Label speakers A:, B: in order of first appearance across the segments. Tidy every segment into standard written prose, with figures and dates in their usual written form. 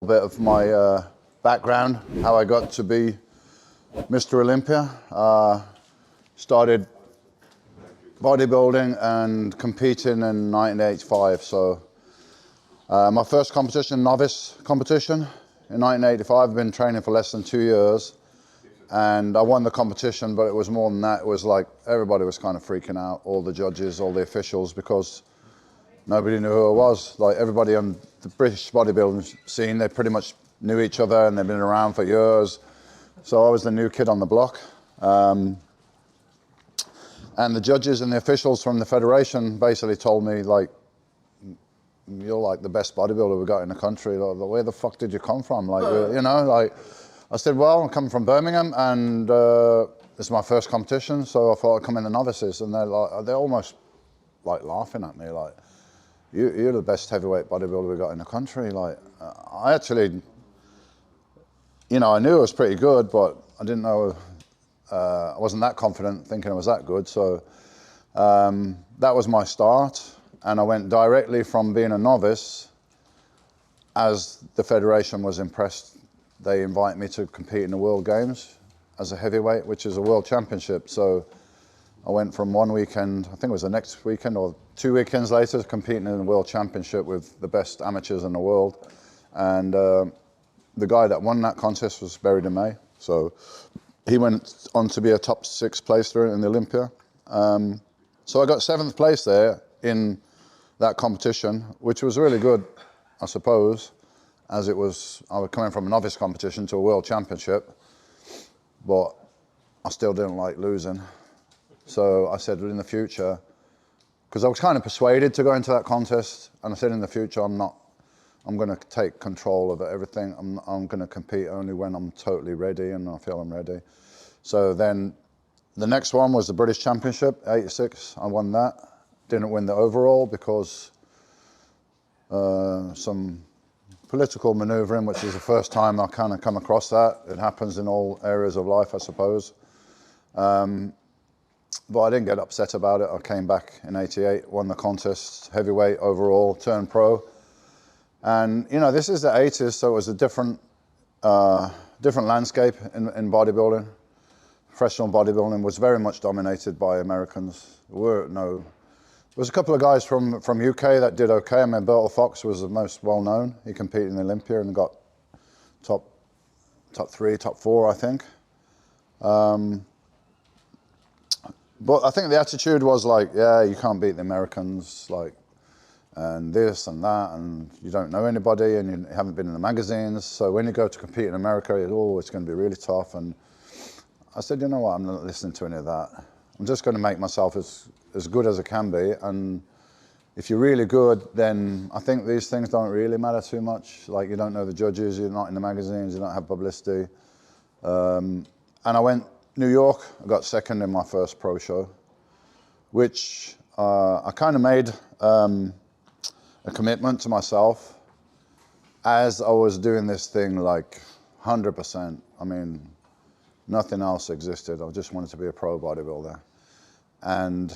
A: A bit of my background, how I got to be Mr. Olympia. Started bodybuilding and competing in 1985. So my first competition, novice competition, in 1985. I've been training for less than 2 years, and I won the competition. But it was more than that. It was like everybody was kind of freaking out, all the judges, all the officials, because nobody knew who I was. Like everybody on the British bodybuilding scene, they pretty much knew each other and they've been around for years. So I was the new kid on the block. And the judges and the officials from the federation basically told me, like, you're like the best bodybuilder we got in the country. Like, where the fuck did you come from? Like, you know, like, I said, well, I'm coming from Birmingham and it's my first competition. So I thought I'd come in the novices, and they're almost like laughing at me, like, you're the best heavyweight bodybuilder we got in the country. Like, I actually, you know, I knew I was pretty good, but I didn't know, I wasn't that confident thinking I was that good. So that was my start. And I went directly from being a novice. As the federation was impressed, they invite me to compete in the World Games as a heavyweight, which is a world championship. So I went from one weekend, I think it was the next weekend or 2 weekends later, competing in the World Championship with the best amateurs in the world. And the guy that won that contest was buried in May. So he went on to be a top 6 placer in the Olympia. So I got 7th place there in that competition, which was really good, I suppose, as it was, I was coming from a novice competition to a World Championship, but I still didn't like losing. So I said, in the future, because I was kind of persuaded to go into that contest, and I said, in the future, I'm going to take control of everything. I'm going to compete only when I'm totally ready and I feel I'm ready. So then the next one was the British Championship, 86. I won that. Didn't win the overall because some political maneuvering, which is the first time I kind of come across that. It happens in all areas of life, I suppose. But I didn't get upset about it. I came back in 88, won the contest, heavyweight overall, turned pro. And, you know, this is the 80s, so it was a different landscape in bodybuilding. Professional bodybuilding was very much dominated by Americans. There was a couple of guys from UK that did okay. I mean, Bertil Fox was the most well-known. He competed in the Olympia and got top 3, top 4, I think. But I think the attitude was like, yeah, you can't beat the Americans, like, and this and that, and you don't know anybody, and you haven't been in the magazines. So when you go to compete in America, it's going to be really tough. And I said, you know what, I'm not listening to any of that. I'm just going to make myself as good as I can be. And if you're really good, then I think these things don't really matter too much. Like, you don't know the judges, you're not in the magazines, you don't have publicity. And I went New York. I got 2nd in my first pro show, which I kind of made a commitment to myself as I was doing this thing like 100%. I mean, nothing else existed. I just wanted to be a pro bodybuilder. And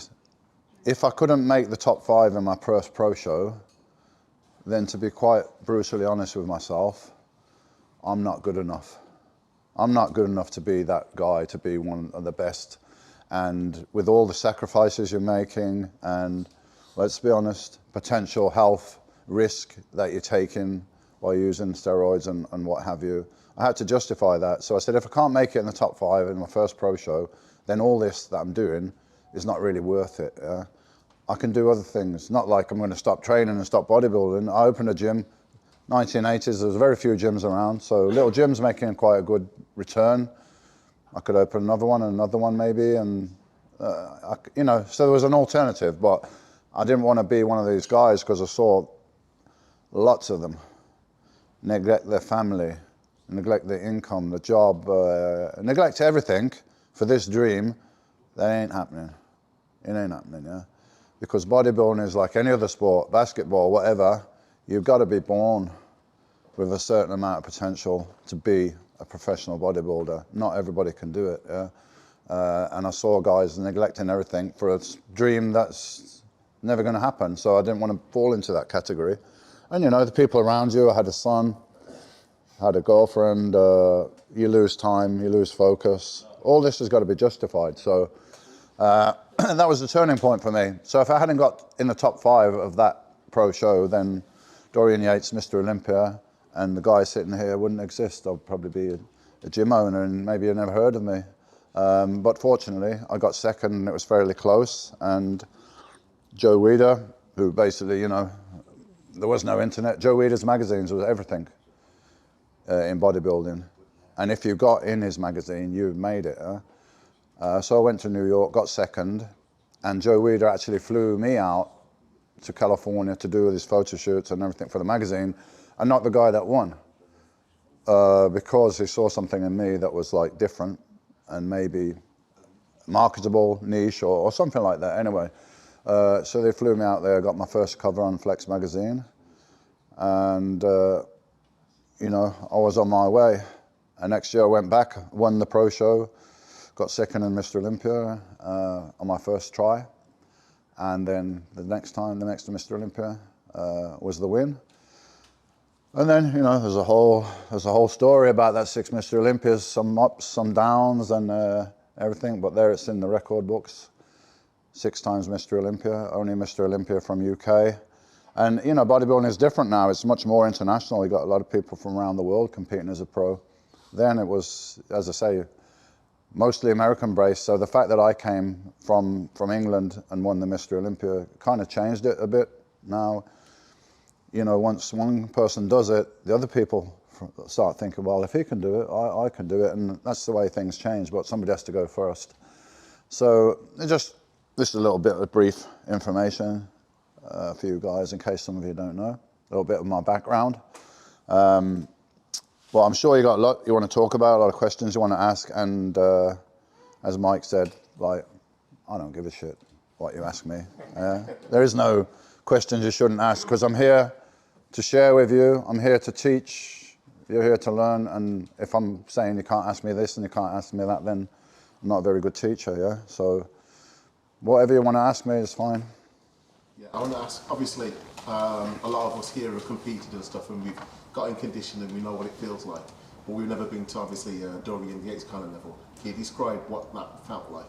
A: if I couldn't make the top 5 in my first pro show, then to be quite brutally honest with myself, I'm not good enough. I'm not good enough to be that guy, to be one of the best. And with all the sacrifices you're making, and let's be honest, potential health risk that you're taking by using steroids and what have you, I had to justify that. So I said, if I can't make it in the top 5 in my first pro show, then all this that I'm doing is not really worth it. Yeah? I can do other things. Not like I'm going to stop training and stop bodybuilding. I opened a gym. 1980s, there was very few gyms around, so little gyms making quite a good return. I could open another one and another one maybe, and you know, so there was an alternative. But I didn't want to be one of these guys, because I saw lots of them neglect their family, neglect their income, the job, neglect everything for this dream. That ain't happening. It ain't happening, yeah. Because bodybuilding is like any other sport, basketball, whatever. You've got to be born with a certain amount of potential to be a professional bodybuilder. Not everybody can do it, yeah? And I saw guys neglecting everything for a dream that's never going to happen. So I didn't want to fall into that category. And, you know, the people around you, I had a son, had a girlfriend, you lose time, you lose focus. All this has got to be justified. So that was the turning point for me. So if I hadn't got in the top 5 of that pro show, then Dorian Yates, Mr. Olympia, and the guy sitting here wouldn't exist. I'd probably be a gym owner and maybe you'd never heard of me. But fortunately, I got second and it was fairly close. And Joe Weider, who basically, you know, there was no internet. Joe Weider's magazines was everything in bodybuilding. And if you got in his magazine, you made it. So I went to New York, got second, and Joe Weider actually flew me out to California to do his photo shoots and everything for the magazine, and not the guy that won, because he saw something in me that was like different and maybe marketable, niche, or something like that. Anyway, so they flew me out there, got my first cover on Flex magazine, and you know, I was on my way. And next year I went back, won the pro show, got second in Mr. Olympia on my first try. And then the next to Mr. Olympia was the win. And then, you know, there's a whole story about that 6 Mr. Olympias, some ups, some downs, and everything. But there it's in the record books. 6 times Mr. Olympia, only Mr. Olympia from UK. And you know, bodybuilding is different now. It's much more international. You got a lot of people from around the world competing as a pro. Then it was, as I say, mostly American-based. So the fact that I came from England and won the Mr. Olympia kind of changed it a bit. Now, you know, once one person does it, the other people start thinking, well, if he can do it, I can do it. And that's the way things change, but somebody has to go first. So this is a little bit of brief information for you guys, in case some of you don't know. A little bit of my background. Well, I'm sure you got a lot you want to talk about, a lot of questions you want to ask, and as Mike said, like, I don't give a shit what you ask me. There is no questions you shouldn't ask, because I'm here to share with you, I'm here to teach, you're here to learn, and if I'm saying you can't ask me this and you can't ask me that, then I'm not a very good teacher, yeah? So whatever you want to ask me is fine.
B: Yeah, I want to ask, obviously, a lot of us here have competed and stuff, and we've got in condition and we know what it feels like, but we've never been to, obviously, Dorian Yates kind of level. Can you describe what that felt like?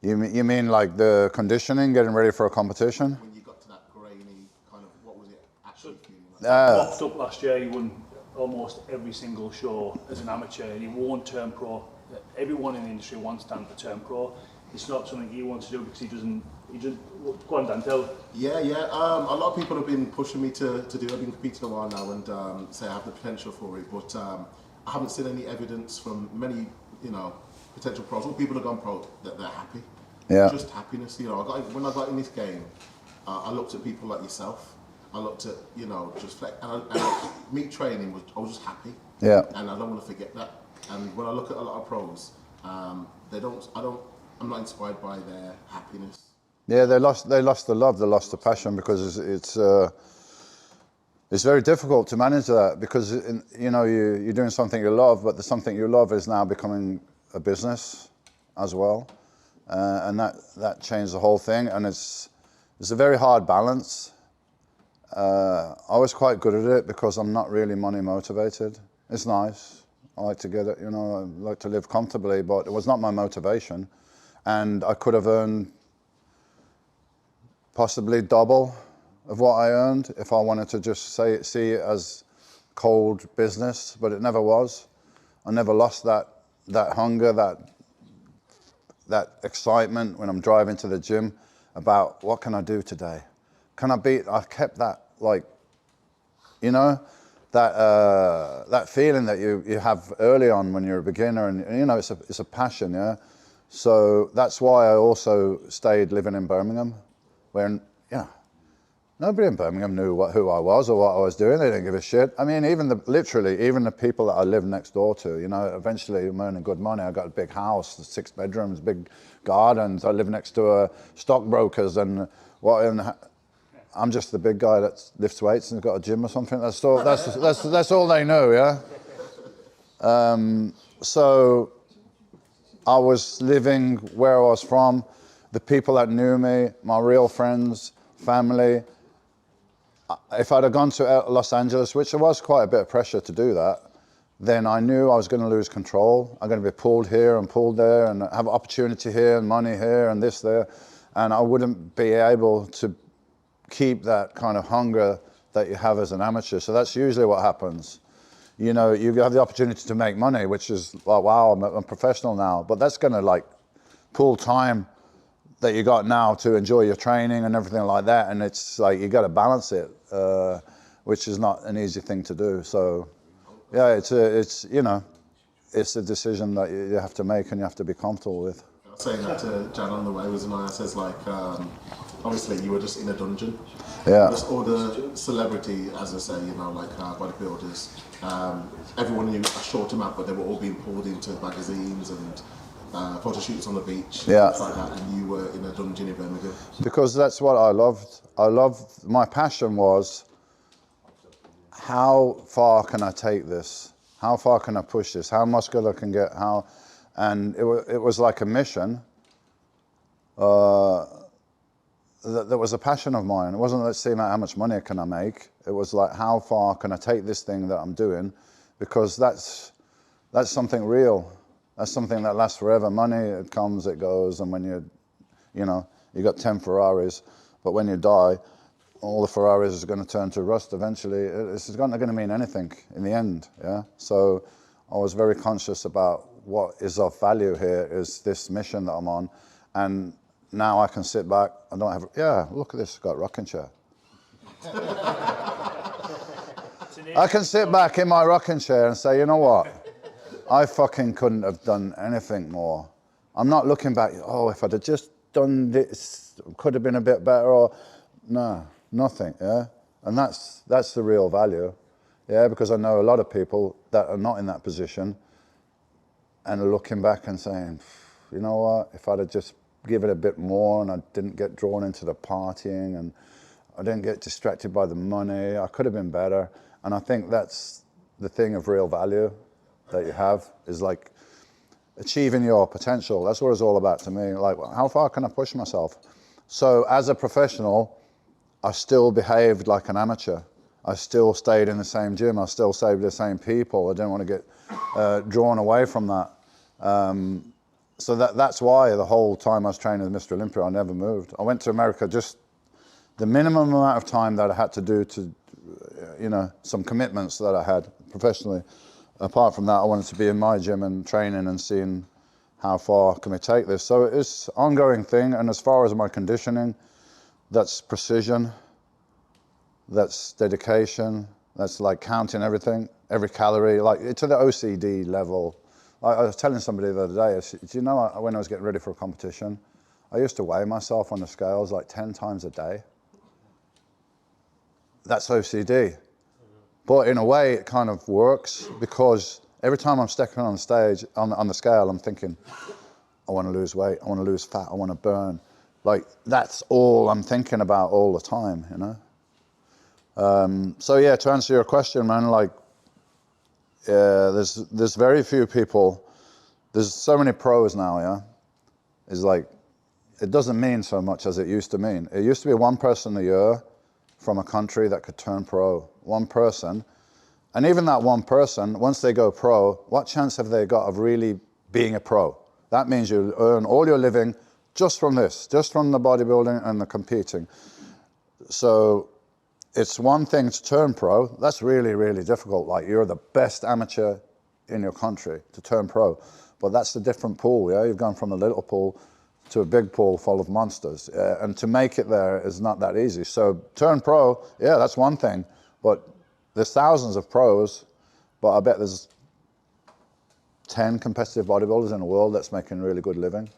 A: You mean like the conditioning, getting ready for a competition?
B: When you got to that grainy kind of, what was it actually feeling like?
C: Popped up last year, he won almost every single show as an amateur, and he won't turn pro. Everyone in the industry wants Dan to turn pro. It's not something he wants to do because he doesn't, go on Dan, tell.
B: Yeah, a lot of people have been pushing me to do it. I've been competing a while now and say I have the potential for it, but I haven't seen any evidence from many, you know, potential pros. All people have gone pro that they're happy.
A: Yeah.
B: Just happiness, you know. When I got in this game, I looked at people like yourself. I looked at, you know, just and meat training I was just happy.
A: Yeah.
B: And I don't want to forget that. And when I look at a lot of pros, I'm not inspired by their happiness.
A: Yeah, they lost the love, they lost the passion, because it's very difficult to manage that, because you know, you're doing something you love, but the something you love is now becoming a business as well, and that changed the whole thing, and it's a very hard balance. I was quite good at it because I'm not really money motivated. It's nice, I like to get it, you know, I like to live comfortably, but it was not my motivation, and I could have earned possibly double of what I earned if I wanted to just see it as cold business, but it never was. I never lost that hunger, that excitement when I'm driving to the gym about what can I do today? Can I beat? I kept that, like, you know, that feeling that you have early on when you're a beginner, and you know, it's a passion, yeah. So that's why I also stayed living in Birmingham, where, yeah, nobody in Birmingham knew who I was or what I was doing. They didn't give a shit. I mean, even the people that I lived next door to, you know, eventually I'm earning good money. I got a big house, 6 bedrooms, big gardens. I live next to stockbrokers, and I'm just the big guy that lifts weights and got a gym or something. That's all they know, yeah. So I was living where I was from. The people that knew me, my real friends, family. If I'd have gone to Los Angeles, which there was quite a bit of pressure to do that, then I knew I was going to lose control. I'm going to be pulled here and pulled there and have opportunity here and money here and this there. And I wouldn't be able to keep that kind of hunger that you have as an amateur. So that's usually what happens. You know, you have the opportunity to make money, which is like, wow, I'm a professional now. But that's going to like pull time that you got now to enjoy your training and everything like that. And it's like, you got to balance it, which is not an easy thing to do. So yeah, it's you know, it's a decision that you have to make and you have to be comfortable with.
B: I was saying that to Jan on the way, wasn't I? I says like, obviously you were just in a dungeon.
A: Yeah.
B: Just all the celebrity, as I say, you know, like bodybuilders, everyone knew a short amount, but they were all being pulled into magazines and photo shoots on the beach,
A: Yeah.
B: stuff like that, and you were in a dungeon in Birmingham.
A: Because that's what I loved. My passion was, how far can I take this? How far can I push this? How muscular can get, how, and it was like a mission. That was a passion of mine. It wasn't, let's see how much money can I make. It was like, how far can I take this thing that I'm doing? Because that's something real. That's something that lasts forever. Money, it comes, it goes, and when you know, you got 10 Ferraris, but when you die, all the Ferraris is going to turn to rust eventually. It's not going to mean anything in the end, yeah? So I was very conscious about what is of value here is this mission that I'm on. And now I can sit back, I don't have, yeah, look at this, got a rocking chair. I can sit back in my rocking chair and say, you know what? I fucking couldn't have done anything more. I'm not looking back, oh, if I'd have just done this, could have been a bit better, or, no, nothing, yeah? And that's the real value, yeah? Because I know a lot of people that are not in that position and are looking back and saying, you know what, if I'd have just given it a bit more and I didn't get drawn into the partying and I didn't get distracted by the money, I could have been better. And I think that's the thing of real value that you have, is like achieving your potential. That's what it's all about to me. Like, how far can I push myself? So as a professional, I still behaved like an amateur. I still stayed in the same gym. I still stayed with the same people. I didn't want to get drawn away from that. So that's why the whole time I was training with Mr. Olympia, I never moved. I went to America just the minimum amount of time that I had to do to, you know, some commitments that I had professionally. Apart from that, I wanted to be in my gym and training and seeing how far can we take this. So it's an ongoing thing. And as far as my conditioning, that's precision, that's dedication, that's like counting everything, every calorie, like to the OCD level. I was telling somebody the other day, I said, do you know, when I was getting ready for a competition, I used to weigh myself on the scales like 10 times a day. That's OCD. But in a way, it kind of works, because every time I'm stepping on stage, on the scale, I'm thinking, I want to lose weight, I want to lose fat, I want to burn. Like, that's all I'm thinking about all the time, you know? So yeah, to answer your question, man, like, there's very few people, there's so many pros now, yeah? It's like, it doesn't mean so much as it used to mean. It used to be one person a year from a country that could turn pro, one person. And even that one person, once they go pro, what chance have they got of really being a pro? That means you earn all your living just from this, just from the bodybuilding and the competing. So it's one thing to turn pro. That's really, really difficult. Like, you're the best amateur in your country to turn pro. But that's a different pool, yeah? You've gone from a little pool to a big pool full of monsters. And to make it there is not that easy. So turn pro, yeah, that's one thing. But there's thousands of pros, but I bet there's 10 competitive bodybuilders in the world that's making really good living.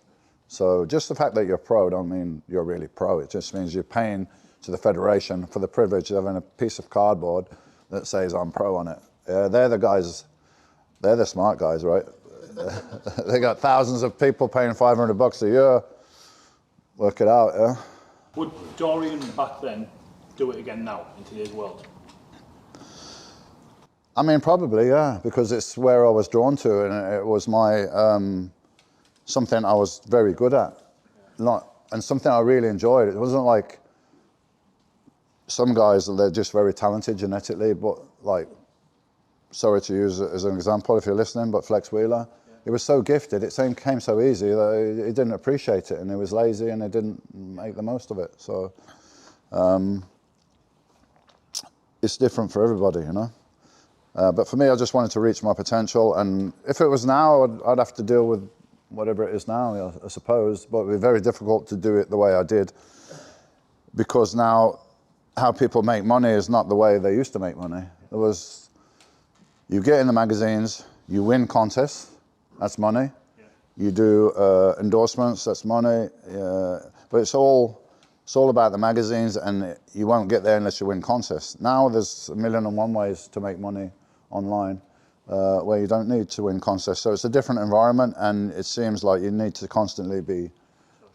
A: So just the fact that you're pro don't mean you're really pro. It just means you're paying to the federation for the privilege of having a piece of cardboard that says I'm pro on it. They're the guys, they're the smart guys, right? They got thousands of people paying $500 a year. Work it out, yeah?
C: Would Dorian back then do it again now in today's world?
A: I mean, probably, yeah, because it's where I was drawn to, and it was my, something I was very good at, and something I really enjoyed. It wasn't like some guys, they're just very talented genetically, but like, sorry to use it as an example if you're listening, but Flex Wheeler, he was so gifted, it came so easy that he didn't appreciate it, and he was lazy and he didn't make the most of it. So it's different for everybody, you know. But for me, I just wanted to reach my potential, and if it was now, I'd have to deal with whatever it is now, I suppose, but it would be very difficult to do it the way I did, because now how people make money is not the way they used to make money. You get in the magazines, you win contests, that's money. Yeah. You do endorsements, that's money. But it's all about the magazines, and you won't get there unless you win contests. Now there's 1,000,001 ways to make money online where you don't need to win contests. So it's a different environment, and it seems like you need to constantly be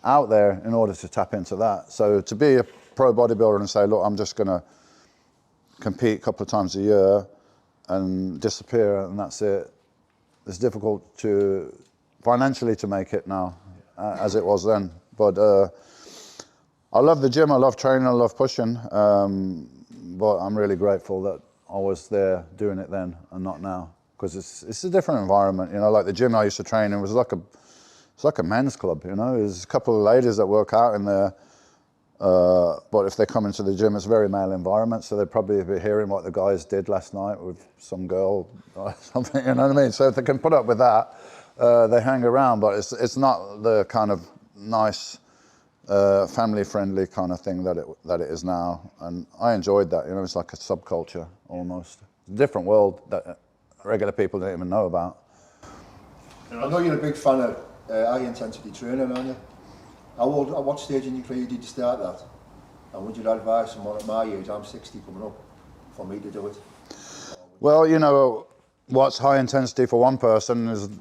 A: out there in order to tap into that. So to be a pro bodybuilder and say, look, I'm just going to compete a couple of times a year and disappear and that's it, it's difficult financially to make it now as it was then. But I love the gym, I love training, I love pushing, but I'm really grateful that I was there doing it then and not now, because it's a different environment, you know. Like the gym I used to train in was it's like a men's club, you know. There's a couple of ladies that work out in there, but if they come into the gym, it's a very male environment, so they'd probably be hearing what the guys did last night with some girl or something, you know what I mean? So if they can put up with that, they hang around, but it's not the kind of nice, family-friendly kind of thing that it is now, and I enjoyed that, you know. It's like a subculture almost. It's a different world that regular people don't even know about.
D: I know you're a big fan of high-intensity training, aren't you? At what stage in your career did you start that? And would you advise someone at my age, I'm 60 coming up, for me to do it?
A: Well, you know, what's high intensity for one person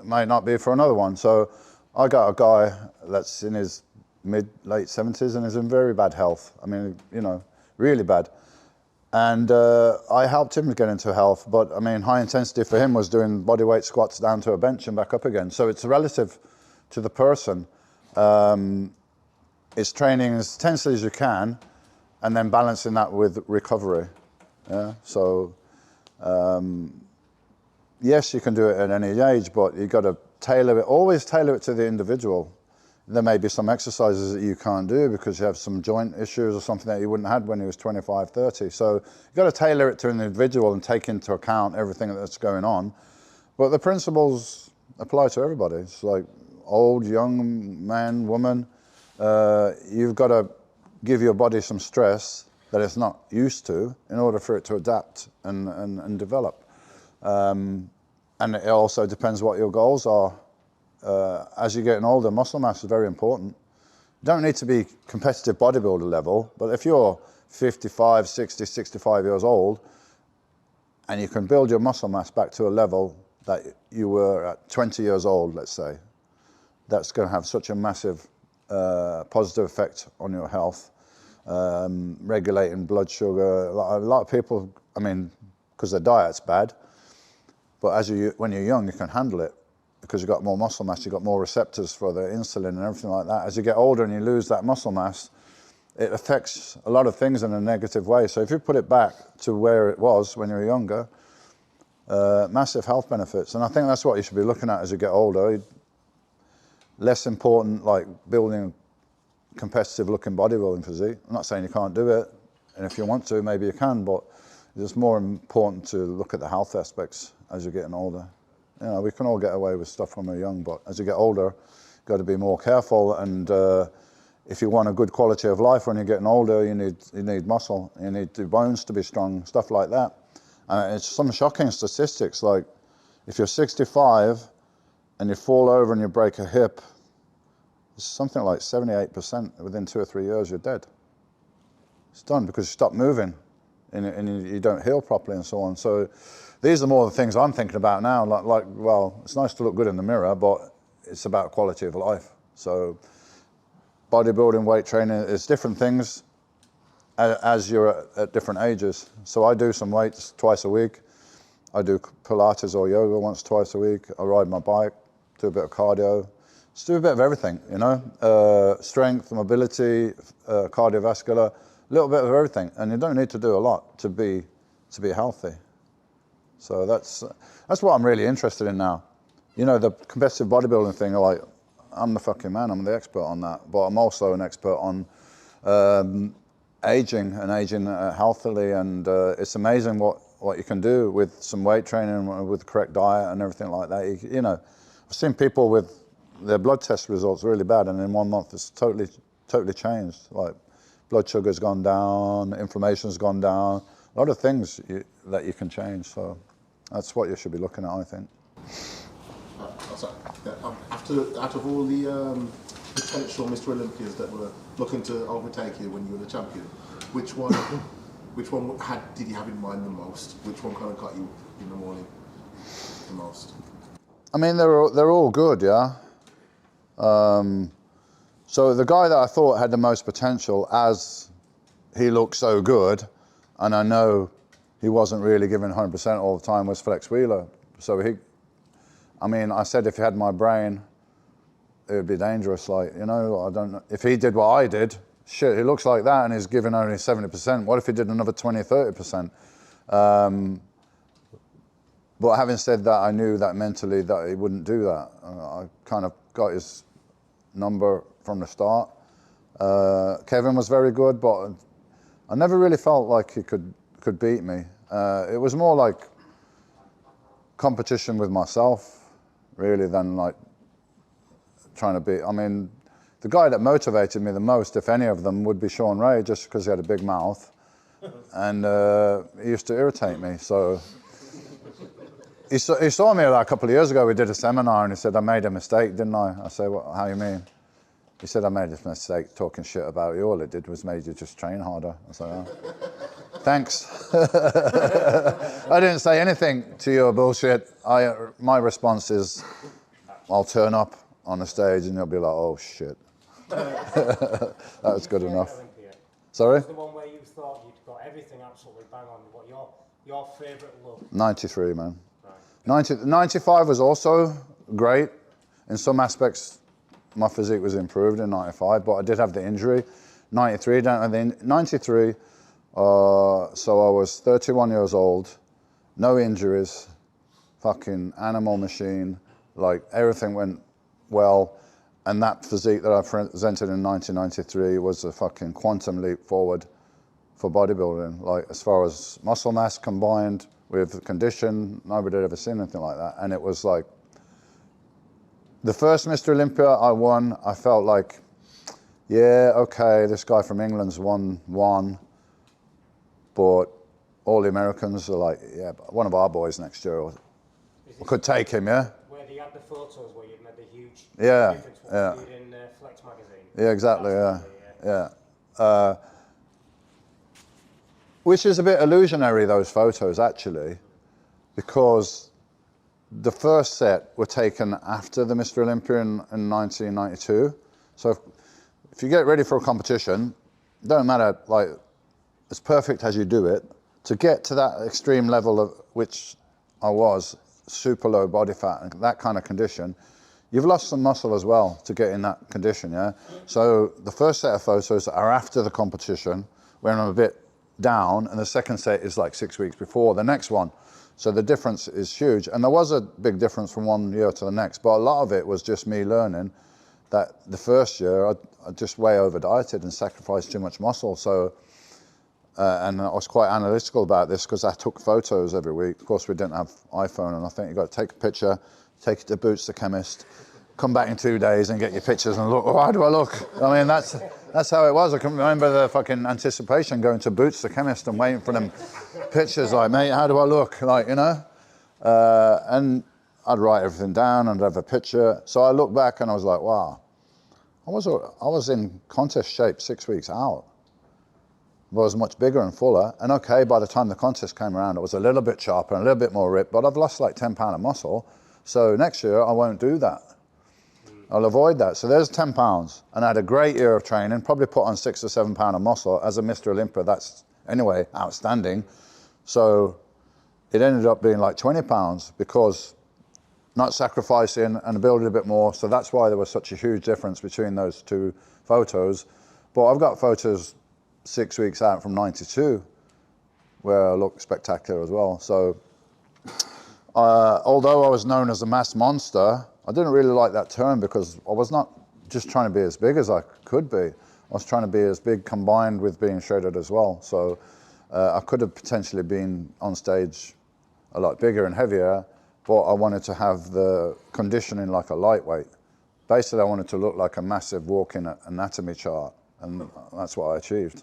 A: might not be for another one. So I got a guy that's in his late 70s and is in very bad health. I mean, you know, really bad. And I helped him get into health, but I mean, high intensity for him was doing bodyweight squats down to a bench and back up again. So it's relative to the person. It's training as intensely as you can, and then balancing that with recovery. Yeah. So yes, you can do it at any age, but you got to always tailor it to the individual. There may be some exercises that you can't do because you have some joint issues or something that you wouldn't have had when you was 25, 30. So you've got to tailor it to an individual and take into account everything that's going on. But the principles apply to everybody. It's like old, young, man, woman. You've got to give your body some stress that it's not used to in order for it to adapt and develop. And it also depends what your goals are. As you're getting older, muscle mass is very important. You don't need to be competitive bodybuilder level, but if you're 55, 60, 65 years old, and you can build your muscle mass back to a level that you were at 20 years old, let's say, that's going to have such a massive positive effect on your health, regulating blood sugar. A lot of people, I mean, because their diet's bad, but when you're young, you can handle it, because you've got more muscle mass, you've got more receptors for the insulin and everything like that. As you get older and you lose that muscle mass, it affects a lot of things in a negative way. So if you put it back to where it was when you were younger, massive health benefits. And I think that's what you should be looking at as you get older. Less important, like building a competitive looking bodybuilding physique. I'm not saying you can't do it, and if you want to, maybe you can, but it's more important to look at the health aspects as you're getting older. You know, we can all get away with stuff when we're young, but as you get older, you've got to be more careful. And if you want a good quality of life when you're getting older, you need muscle, you need the bones to be strong, stuff like that. It's some shocking statistics, like if you're 65 and you fall over and you break a hip, it's something like 78% within 2 or 3 years you're dead. It's done because you stop moving and you don't heal properly and so on. So these are more the things I'm thinking about now. Like, well, it's nice to look good in the mirror, but it's about quality of life. So bodybuilding, weight training is different things as you're at different ages. So I do some weights twice a week. I do Pilates or yoga once, twice a week. I ride my bike, do a bit of cardio. Just do a bit of everything, you know, strength, mobility, cardiovascular, a little bit of everything. And you don't need to do a lot to be healthy. So that's what I'm really interested in now. You know, the competitive bodybuilding thing, like, I'm the fucking man, I'm the expert on that, but I'm also an expert on aging and aging healthily, and it's amazing what you can do with some weight training, with the correct diet and everything like that. You know, I've seen people with their blood test results really bad, and in 1 month it's totally changed. Like, blood sugar's gone down, inflammation's gone down, a lot of things that you can change. So that's what you should be looking at, I think.
B: Out of all the potential Mr. Olympias that were looking to overtake you when you were the champion, which one did you have in mind the most? Which one kind of got you in the morning the most?
A: I mean, they're all good, yeah. So the guy that I thought had the most potential, as he looked so good, and I know he wasn't really giving 100% all the time, was Flex Wheeler. So I said if he had my brain, it would be dangerous. Like, you know, I don't know. If he did what I did, shit, he looks like that and he's giving only 70%. What if he did another 20, 30%? But having said that, I knew that mentally that he wouldn't do that. I kind of got his number from the start. Kevin was very good, but I never really felt like he could beat me. It was more like competition with myself, really, than like trying to beat. I mean, the guy that motivated me the most, if any of them, would be Sean Ray, just because he had a big mouth, and he used to irritate me. So he saw me like a couple of years ago. We did a seminar, and he said, "I made a mistake, didn't I?" I said, "What? How you mean?" He said, "I made a mistake talking shit about you. All it did was made you just train harder." I said, "Oh, thanks." I didn't say anything to your bullshit. My response is, I'll turn up on the stage and you'll be like, "Oh shit." That was good enough. Sorry?
E: The one where you thought you'd got everything absolutely bang on. What your favourite look?
A: 93, man.
E: Right.
A: 95 was also great. In some aspects, my physique was improved in 95, but I did have the injury. 93, 93, so I was 31 years old, no injuries, fucking animal machine, like everything went well, and that physique that I presented in 1993 was a fucking quantum leap forward for bodybuilding, like as far as muscle mass combined with condition. Nobody had ever seen anything like that, and it was like, the first Mr. Olympia I won, I felt like, yeah, okay, this guy from England's won one, but all the Americans are like, yeah, but one of our boys next year could take him, yeah?
E: Where they had the photos where you'd made the huge
A: Yeah,
E: difference
A: yeah.
E: you did in Flex magazine.
A: Yeah, exactly, yeah. Which is a bit illusionary, those photos, actually, because the first set were taken after the Mr. Olympia in 1992. So if you get ready for a competition, it don't matter, like, as perfect as you do it, to get to that extreme level of which I was, super low body fat and that kind of condition, you've lost some muscle as well to get in that condition, yeah? So the first set of photos are after the competition, when I'm a bit down, and the second set is like 6 weeks before the next one. So the difference is huge. And there was a big difference from one year to the next, but a lot of it was just me learning that the first year I just way over dieted and sacrificed too much muscle. So, and I was quite analytical about this because I took photos every week. Of course, we didn't have iPhone, and I think you've got to take a picture, take it to Boots the chemist, come back in 2 days and get your pictures and look, oh, how do I look? I mean, that's how it was. I can remember the fucking anticipation going to Boots the chemist and waiting for them pictures, like, mate, how do I look? Like, you know? And I'd write everything down and I'd have a picture. So I look back and I was like, wow, I was in contest shape 6 weeks out. I was much bigger and fuller. And okay, by the time the contest came around, I was a little bit sharper and a little bit more ripped, but I've lost like 10 pounds of muscle. So next year I won't do that. I'll avoid that. So there's 10 pounds. And I had a great year of training, probably put on 6 or 7 pounds of muscle. As a Mr. Olympia, that's anyway outstanding. So it ended up being like 20 pounds because not sacrificing and building a bit more. So that's why there was such a huge difference between those two photos. But I've got photos 6 weeks out from 92 where I look spectacular as well. So Although I was known as a mass monster, I didn't really like that term because I was not just trying to be as big as I could be. I was trying to be as big combined with being shredded as well. So I could have potentially been on stage a lot bigger and heavier, but I wanted to have the conditioning like a lightweight. Basically, I wanted to look like a massive walking anatomy chart, and that's what I achieved.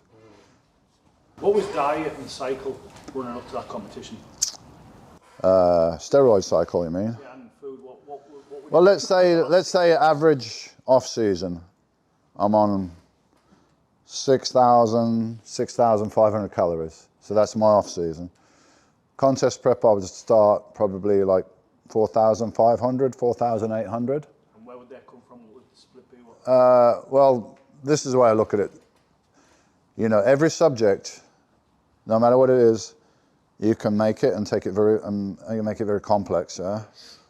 C: What was diet and cycle running up to that competition?
A: Steroid cycle, you mean?
C: Yeah, and food. What
A: Well, let's say average off season, I'm on 6,500 calories. So that's my off season. Contest prep, I would start probably like 4,500, 4,800.
C: And where would that come from? What would the split be?
A: Well, this is the way I look at it. You know, every subject, no matter what it is, you can make it and take it you can make it very complex, yeah?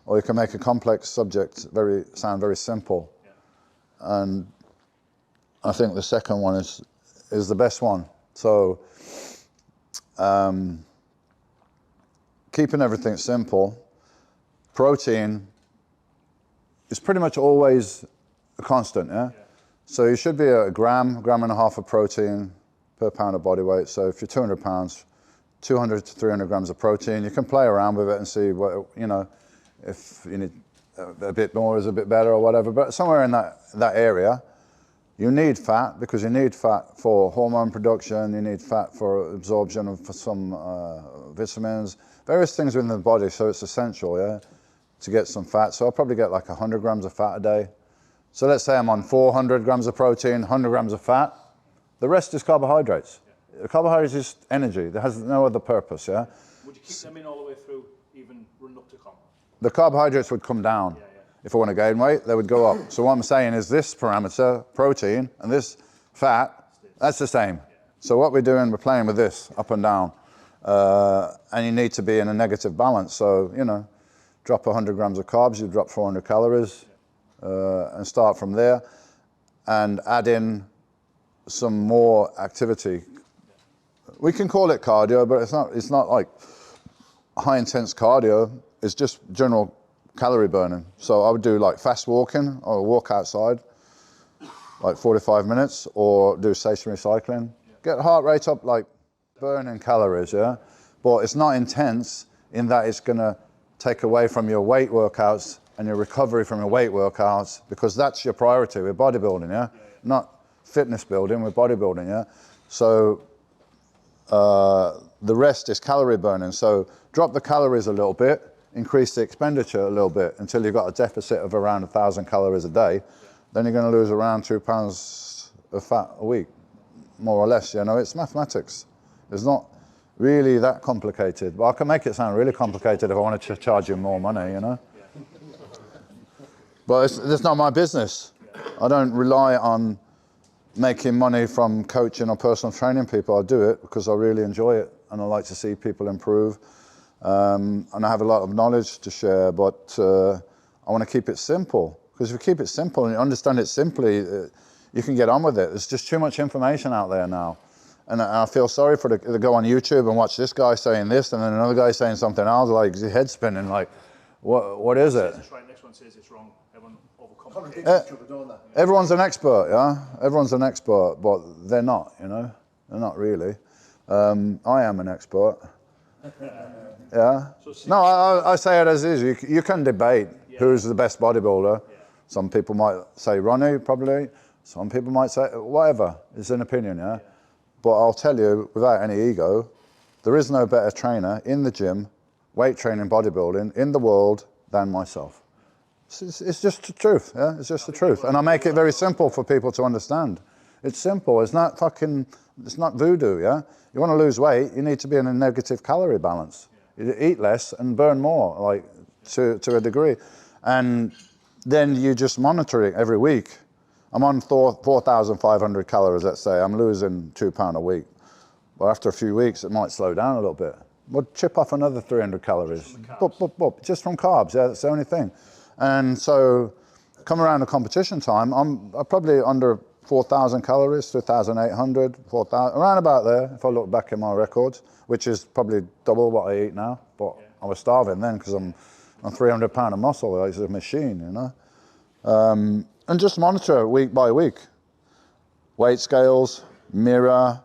A: Or you can make a complex subject sound very simple.
C: Yeah.
A: And I think the second one is the best one. So keeping everything simple, protein is pretty much always a constant, yeah? So you should be a gram and a half of protein per pound of body weight. So if you're 200 pounds, 200 to 300 grams of protein, you can play around with it and see what, you know, if you need a bit more is a bit better or whatever, but somewhere in that area. You need fat because you need fat for hormone production, you need fat for absorption of some vitamins, various things within the body, so it's essential, yeah, to get some fat. So I'll probably get like 100 grams of fat a day. So let's say I'm on 400 grams of protein, 100 grams of fat. The rest is carbohydrates. Yeah. Carbohydrates is energy. There has no other purpose, yeah?
C: Would you keep them in all the way through, even run up to comp?
A: The carbohydrates would come down. Yeah. If I want to gain weight, they would go up. So what I'm saying is this parameter, protein, and this fat, that's the same. Yeah. So what we're doing, we're playing with this, up and down. And you need to be in a negative balance. So, you know, drop 100 grams of carbs, you drop 400 calories, and start from there. And add in some more activity. We can call it cardio, but it's not like high intense cardio. It's just general calorie burning. So I would do like fast walking or walk outside, like 45 minutes, or do stationary cycling. Get heart rate up, like burning calories, yeah? But it's not intense in that it's gonna take away from your weight workouts and your recovery from your weight workouts, because that's your priority. We're bodybuilding, yeah? Not fitness building, we're bodybuilding, yeah? So the rest is calorie burning. So drop the calories a little bit, increase the expenditure a little bit until you've got a deficit of around 1,000 calories a day. Then you're going to lose around 2 pounds of fat a week, more or less. You know, it's mathematics. It's not really that complicated. But I can make it sound really complicated if I wanted to charge you more money, you know. But it's not my business. I don't rely on making money from coaching or personal training people. I do it because I really enjoy it and I like to see people improve. And I have a lot of knowledge to share, but I want to keep it simple, because if you keep it simple and you understand it simply, you can get on with it. There's just too much information out there now. And I feel sorry for the go on YouTube and watch this guy saying this and then another guy saying something else, like his head spinning, like, what is it?
C: It's right, next one says it's wrong. Everyone overcomplicates.
A: Everyone's an expert, yeah? Everyone's an expert, but they're not, you know? They're not really. I am an expert. Yeah. No, I say it as is. You can debate who's the best bodybuilder. Yeah. Some people might say Ronnie, probably. Some people might say whatever. It's an opinion, yeah? But I'll tell you, without any ego, there is no better trainer in the gym, weight training, bodybuilding, in the world than myself. It's just the truth, yeah? It's just the truth. And I make it very simple for people to understand. It's simple. It's not voodoo, yeah? You want to lose weight, you need to be in a negative calorie balance. You eat less and burn more, like to a degree. And then you just monitor it every week. I'm on 4,500 calories, let's say. I'm losing 2 pounds a week. Well, after a few weeks, it might slow down a little bit. We'll chip off another 300 calories. Just from carbs, yeah, that's the only thing. And so, come around the competition time, I'm probably under 4,000 calories, 3,800, 4,000, around about there, if I look back in my records, which is probably double what I eat now, but I was starving then because I'm 300 pound of muscle. It's a machine, you know. And just monitor it week by week. Weight scales, mirror,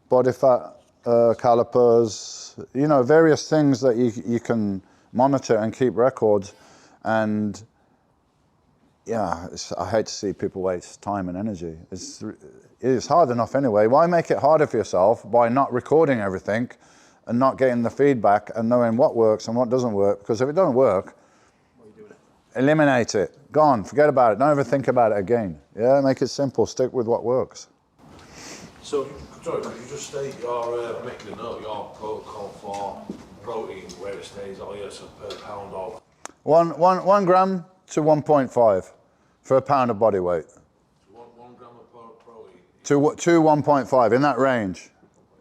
A: body fat calipers, you know, various things that you can monitor and keep records. And yeah, I hate to see people waste time and energy. It's hard enough anyway. Why make it harder for yourself by not recording everything and not getting the feedback and knowing what works and what doesn't work? Because if it doesn't work, eliminate it. Gone, forget about it. Don't ever think about it again. Yeah, make it simple. Stick with what works.
C: So,
F: sorry, could you just state your, making a note, your protocol for protein, where it stays, or yes, per pound or?
A: 1 gram to 1.5 for a pound of body weight.
F: So 1 gram of protein?
A: To 1.5, in that range.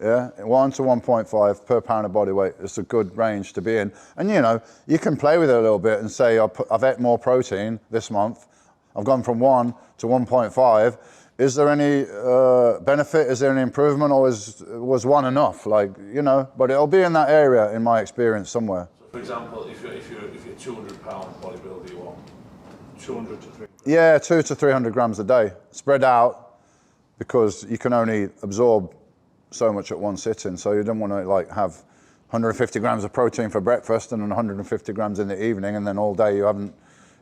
A: Yeah, 1 to 1.5 per pound of body weight. It's a good range to be in. And you know, you can play with it a little bit and say, I've ate more protein this month. I've gone from 1 to 1.5. Is there any benefit? Is there any improvement, or was 1 enough? Like, you know, but it'll be in that area in my experience somewhere.
F: So for example, if you're 200 pound bodybuilder, you want
C: 200 to 300.
A: Yeah, 200 to 300 grams a day, spread out, because you can only absorb so much at one sitting. So you don't want to like have 150 grams of protein for breakfast and then 150 grams in the evening, and then all day you haven't.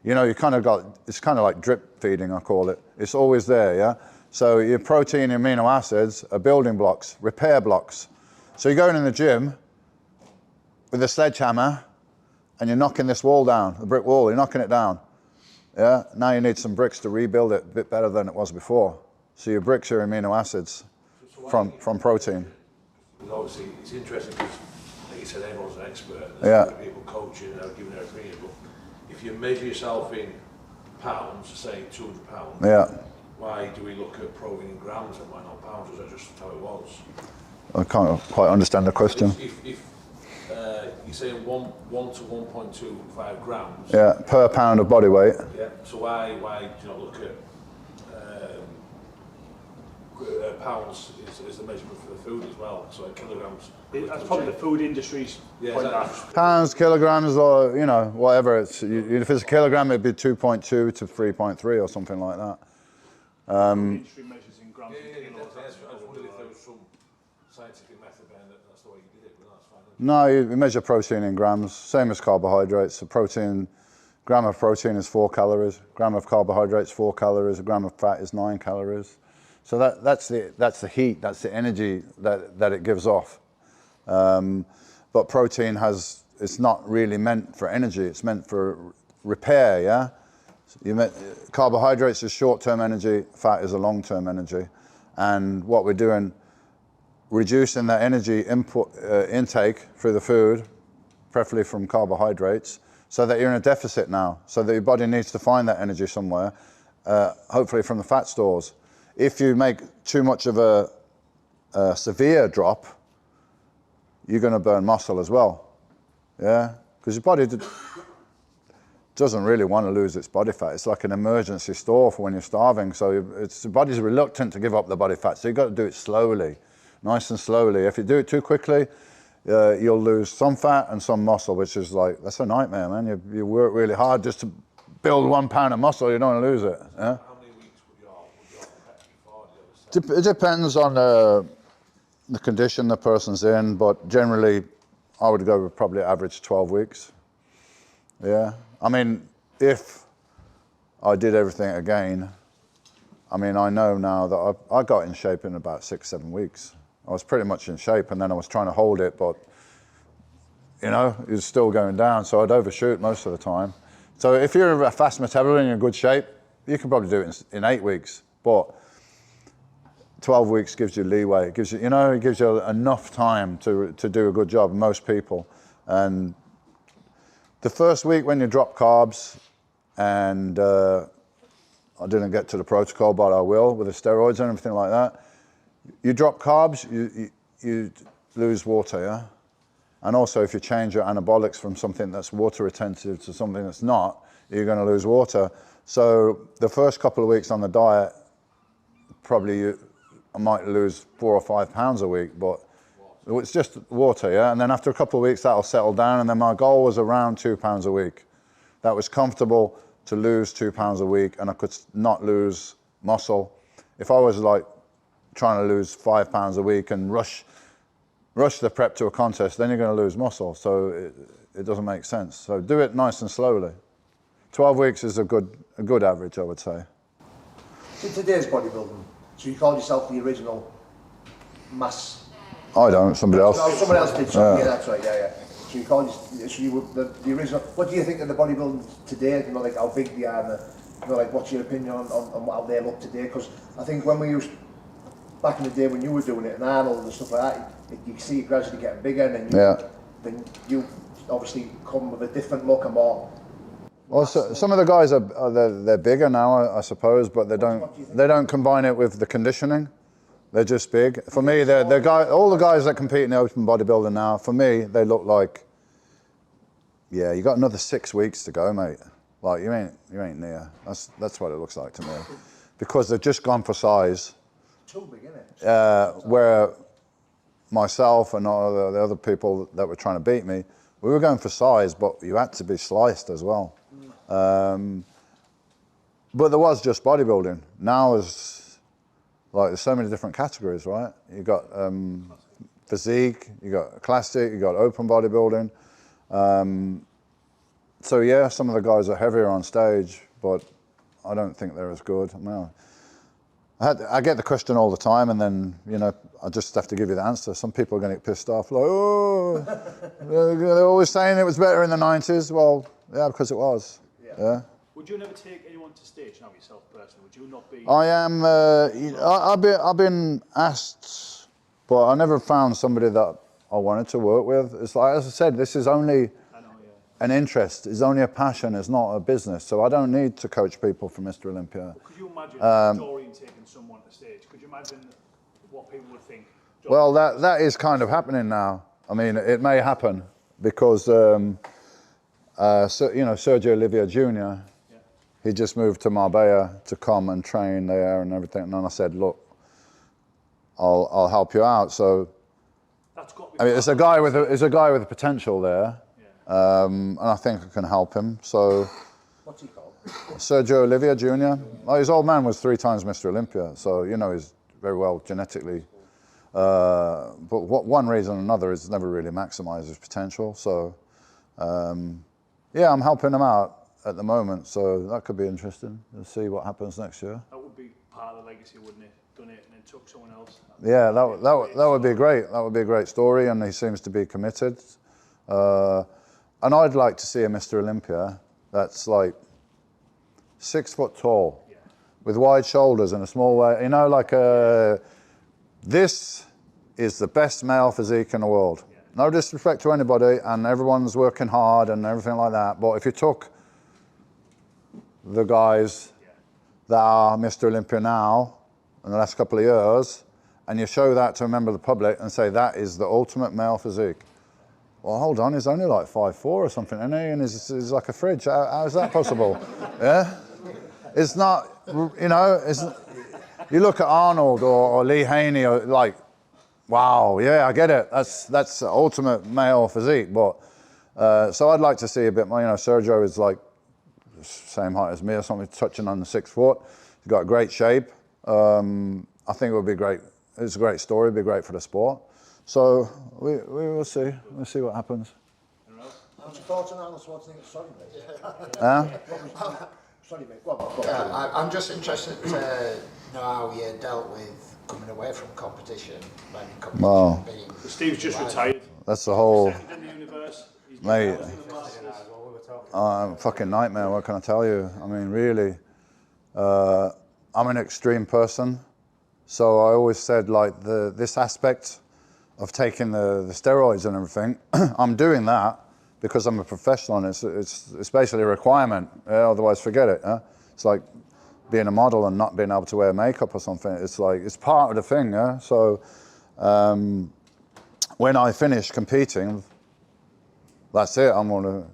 A: You know, you kind of got, it's kind of like drip feeding, I call it. It's always there, yeah? So your protein and amino acids are building blocks, repair blocks. So you're going in the gym with a sledgehammer and you're knocking this wall down, the brick wall, you're knocking it down. Yeah, now you need some bricks to rebuild it a bit better than it was before. So your bricks are amino acids from protein.
F: Obviously, it's interesting because, like you said, everyone's an expert.
A: Yeah.
F: There's people coaching and giving their opinion, but if you measure yourself in pounds, say 200 pounds,
A: Yeah.
F: why do we look at protein in grams and why not pounds? Is that just how it was?
A: I can't quite understand the question.
F: If you're saying 1 to 1.25 grams,
A: Yeah, per pound of body weight.
F: yeah. So why do you not look at pounds is the measurement for the food as well? So kilograms.
C: That's probably the food industry's point out.
A: Pounds, kilograms, or, you know, whatever. If it's a kilogram, it'd be 2.2 to 3.3 or something like that.
C: The industry measures in grams and kilos.
F: I was wondering if there was some scientific method behind it. That's the way you did it, but that's fine.
A: No, you measure protein in grams, same as carbohydrates. Gram of protein is 4 calories, gram of carbohydrates 4 calories, a gram of fat is 9 calories. So that's the heat, that's the energy that it gives off. But protein it's not really meant for energy, it's meant for repair, yeah? Carbohydrates is short-term energy, fat is a long-term energy. And what we're doing, reducing that energy intake through the food, preferably from carbohydrates, so that you're in a deficit now, so that your body needs to find that energy somewhere, hopefully from the fat stores. If you make too much of a severe drop, you're going to burn muscle as well, yeah? Because your body doesn't really want to lose its body fat. It's like an emergency store for when you're starving. So the body's reluctant to give up the body fat. So you've got to do it slowly, nice and slowly. If you do it too quickly, you'll lose some fat and some muscle, which is like, that's a nightmare, man. You work really hard just to build 1 pound of muscle, you don't want to lose it. Yeah?
F: How many weeks would your competitor before?
A: It depends on the condition the person's in, but generally I would go with probably average 12 weeks. Yeah. I mean, if I did everything again, I mean, I know now that I got in shape in about 6-7 weeks. I was pretty much in shape, and then I was trying to hold it, but you know, it was still going down, so I'd overshoot most of the time. So if you're a fast metabolite and you're in good shape, you can probably do it in 8 weeks, but 12 weeks gives you leeway. It gives you, it gives you enough time to do a good job, most people. And the first week when you drop carbs, and I didn't get to the protocol, but I will with the steroids and everything like that. You drop carbs, you lose water, yeah? And also if you change your anabolics from something that's water retentive to something that's not, you're gonna lose water. So the first couple of weeks on the diet, probably I might lose 4 or 5 pounds a week, but It's just water, yeah? And then after a couple of weeks, that'll settle down. And then my goal was around 2 pounds a week. That was comfortable to lose 2 pounds a week, and I could not lose muscle. If I was like trying to lose 5 pounds a week and rush the prep to a contest, then you're going to lose muscle. So it doesn't make sense. So do it nice and slowly. 12 weeks is a good average, I would say.
D: In today's bodybuilding, so you call yourself the original mass?
A: I don't, somebody else.
D: No, someone else did something, yeah, that's right, yeah. So you call so you were the original. What do you think of the bodybuilding today? You know, like how big they are, you know, like what's your opinion on how they look today? Because I think when we used, back in the day when you were doing it, and Arnold and stuff like that, you see it gradually getting bigger, and then you obviously come with a different look and more.
A: Well, so, some of the guys they're bigger now, I suppose, but they don't combine it with the conditioning. They're just big. For me, all the guys that compete in the open bodybuilding now, for me, they look like, yeah, you got another 6 weeks to go, mate. Like you ain't near. That's what it looks like to me, because they've just gone for size.
D: Too big, isn't it?
A: Where myself and all the other people that were trying to beat me, we were going for size, but you had to be sliced as well. But there was just bodybuilding. Now there's so many different categories, right? You got physique, you got classic, you got open bodybuilding. So yeah, some of the guys are heavier on stage, but I don't think they're as good. No. I get the question all the time, and then, you know, I just have to give you the answer. Some people are going to get pissed off, like, oh, they're always saying it was better in the 90s. Well, yeah, because it was. Yeah.
C: Would you never take anyone to stage now yourself personally? Would you not be?
A: I am. I've been asked, but I never found somebody that I wanted to work with. It's like, as I said, this is only an interest. It's only a passion. It's not a business. So I don't need to coach people for Mr. Olympia.
C: Could you imagine Dorian taking someone to stage? Could you imagine what people would think?
A: Well, that is kind of happening now. I mean, it may happen because Sergio Olivier Jr. He just moved to Marbella to come and train there and everything. And then I said, look, I'll help you out. So,
C: that's got to be,
A: I mean, it's a guy with a potential there, and I think I can help him. So,
D: What's he called?
A: Sergio Olivier Jr. Oh, his old man was 3 times Mr. Olympia, so you know he's very well genetically. But one reason or another is never really maximised his potential. So, yeah, I'm helping him out at the moment, so that could be interesting. We'll see what happens next year.
C: that would be part of the legacy, wouldn't it? Done it and then took someone else.
A: Yeah, that would be great. That would be a great story, and he seems to be committed. And I'd like to see a Mr. Olympia that's like 6 foot tall, with wide shoulders and a small waist. You know, like this is the best male physique in the world. No disrespect to anybody, and everyone's working hard and everything like that. But if you took the guys that are Mr. Olympia now in the last couple of years, and you show that to a member of the public and say that is the ultimate male physique. Well, hold on, he's only like 5'4" or something, isn't he? And he's like a fridge. How is that possible? Yeah? It's not, you know, you look at Arnold or Lee Haney, or like, wow, yeah, I get it. That's the ultimate male physique. But so I'd like to see a bit more. You know, Sergio is like same height as me or something, touching on the 6 foot. He's got great shape. I think it would be great. It's a great story. It'd be great for the sport. So we will see. We'll see what happens.
D: What's your thoughts on Arnold Schwarzenegger? Sorry, mate. Sorry, mate. Go on.
G: I'm just interested to know how you dealt with coming away from competition, when competition
A: Well,
G: being...
C: Steve's just retired.
A: That's the whole,
C: Second in the universe. He's
A: mate.
C: Masters.
A: Fucking nightmare. What can I tell you? I mean, really, I'm an extreme person, so I always said like this aspect of taking the steroids and everything. I'm doing that because I'm a professional, and it's basically a requirement. Yeah, otherwise, forget it. Huh? It's like being a model and not being able to wear makeup or something. It's like it's part of the thing. Yeah. So when I finish competing, that's it. I'm gonna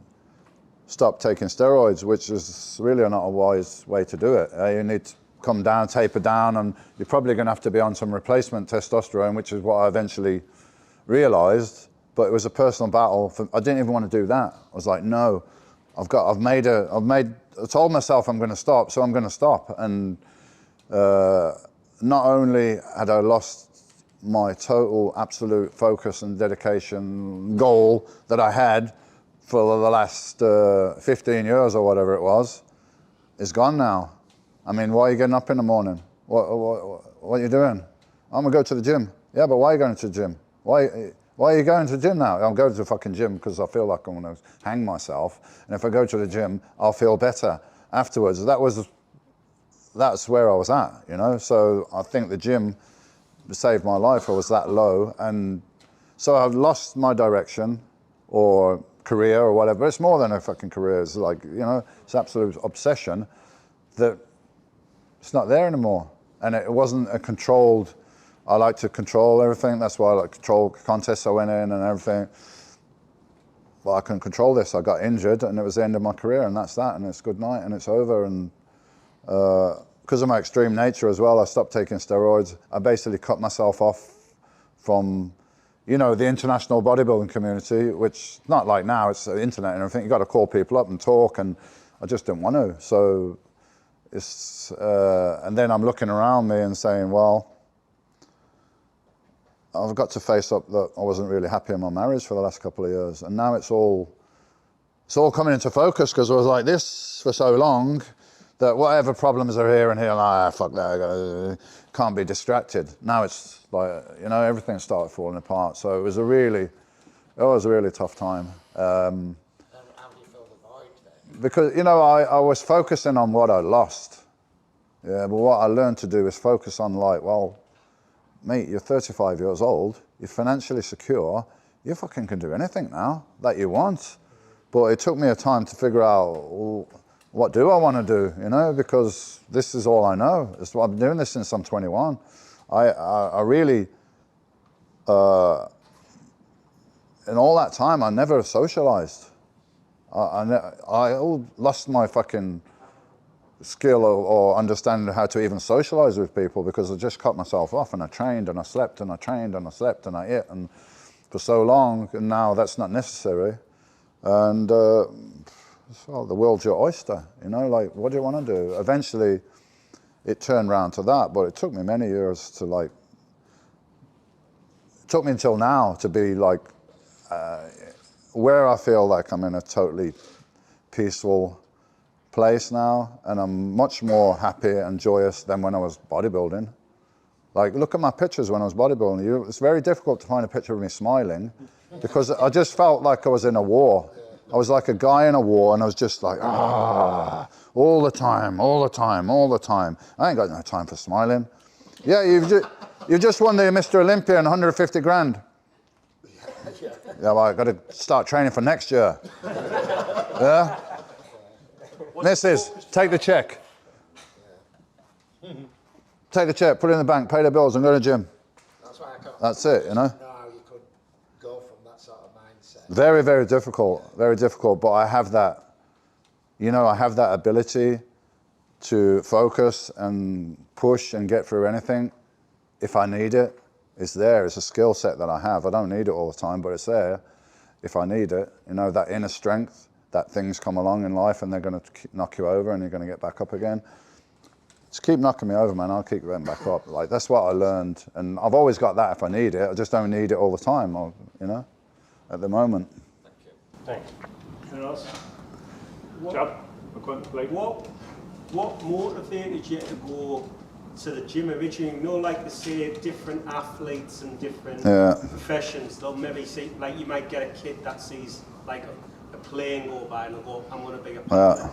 A: stop taking steroids, which is really not a wise way to do it. You need to come down, taper down, and you're probably going to have to be on some replacement testosterone, which is what I eventually realised, but it was a personal battle. I didn't even want to do that. I was like, no, I told myself I'm going to stop, so I'm going to stop. And not only had I lost my total absolute focus and dedication goal that I had for the last 15 years or whatever it was, is gone now. I mean, why are you getting up in the morning? What are you doing? I'm gonna go to the gym. Yeah, but why are you going to the gym? Why are you going to the gym now? I'm going to the fucking gym because I feel like I'm gonna hang myself. And if I go to the gym, I'll feel better afterwards. That's where I was at, you know? So I think the gym saved my life. I was that low. And so I've lost my direction or career or whatever. It's more than a fucking career. It's like, you know, it's absolute obsession that it's not there anymore. And it wasn't a controlled, I like to control everything. That's why I like control contests I went in and everything. Well, I couldn't control this. I got injured and it was the end of my career, and that's that, and it's good night and it's over. And because of my extreme nature as well, I stopped taking steroids. I basically cut myself off from, you know, the international bodybuilding community, which not like now, it's the internet and everything. You got to call people up and talk, and I just didn't want to. So it's, and then I'm looking around me and saying, well, I've got to face up that I wasn't really happy in my marriage for the last couple of years. And now it's all coming into focus because I was like this for so long that whatever problems are here and here, like, fuck that, can't be distracted. Now it's like, you know, everything started falling apart. So it was a really tough time.
G: How do you fill the void then?
A: Because, you know, I was focusing on what I lost. Yeah, but what I learned to do is focus on, like, well, mate, you're 35 years old, you're financially secure, you fucking can do anything now that you want. But it took me a time to figure out, well, what do I want to do, you know, because this is all I know. I've been doing this since I'm 21. I really, in all that time, I never socialized. I lost my fucking skill or understanding how to even socialize with people because I just cut myself off, and I trained and I slept and I trained and I slept and I ate and for so long, and now that's not necessary. And well, the world's your oyster, you know, like, what do you want to do? Eventually it turned around to that, but it took me many years to, like, it took me until now to be like, where I feel like I'm in a totally peaceful place now, and I'm much more happy and joyous than when I was bodybuilding. Like, look at my pictures when I was bodybuilding. It's very difficult to find a picture of me smiling because I just felt like I was in a war. I was like a guy in a war, and I was just like, all the time, all the time, all the time. I ain't got no time for smiling. Yeah, you just won the Mr. Olympia and 150 grand. Yeah, well, I got to start training for next year. Yeah? Mrs., take the check. Take the check, put it in the bank, pay the bills, and go to the gym. That's it, you know?
G: You could go from that sort of mindset.
A: Very, very difficult, but I have that, you know, I have that ability to focus and push and get through anything if I need it. It's there, it's a skill set that I have. I don't need it all the time, but it's there if I need it. You know, that inner strength, that things come along in life and they're going to knock you over and you're going to get back up again. Just keep knocking me over, man. I'll keep getting back up. Like, that's what I learned. And I've always got that if I need it. I just don't need it all the time, you know, at the moment.
E: Thank you.
C: Anything else?
H: What motivated you to go to the gym originally? You know, like they say, different athletes and different professions, they'll maybe see, like, you might get a kid that sees like a plane go by and they'll go, I'm going to be a pilot.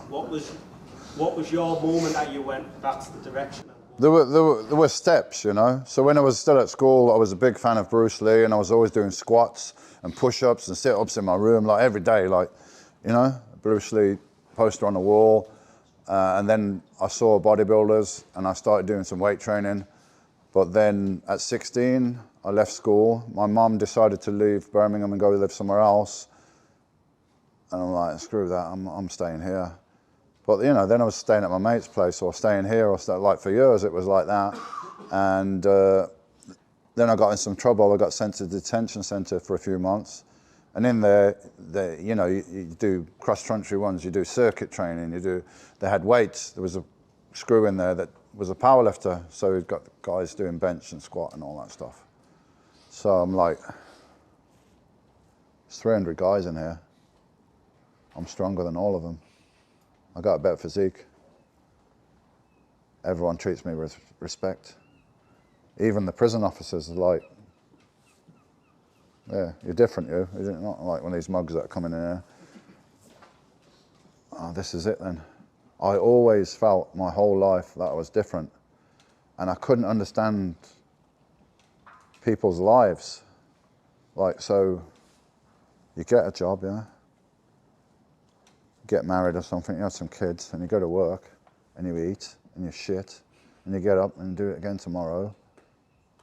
H: What was your moment that you went, that's the direction?
A: There were steps, you know. So when I was still at school, I was a big fan of Bruce Lee, and I was always doing squats and push-ups and sit-ups in my room, like every day, like, you know, Bruce Lee poster on the wall. And then I saw bodybuilders and I started doing some weight training. But then at 16, I left school. My mum decided to leave Birmingham and go live somewhere else. And I'm like, screw that, I'm staying here. But, you know, then I was staying at my mate's place or staying here, or like for years it was like that. And then I got in some trouble. I got sent to the detention centre for a few months. And in there, you know, you do cross-country ones, you do circuit training, they had weights. There was a screw in there that was a power lifter, so we've got guys doing bench and squat and all that stuff. So I'm like, there's 300 guys in here. I'm stronger than all of them. I got a better physique. Everyone treats me with respect. Even the prison officers are like, yeah, you're different, you. You're not like one of these mugs that are coming in here. Oh, this is it then. I always felt my whole life that I was different. And I couldn't understand people's lives. Like, so you get a job, yeah? Get married or something, you have some kids, and you go to work, and you eat, and you shit, and you get up and do it again tomorrow.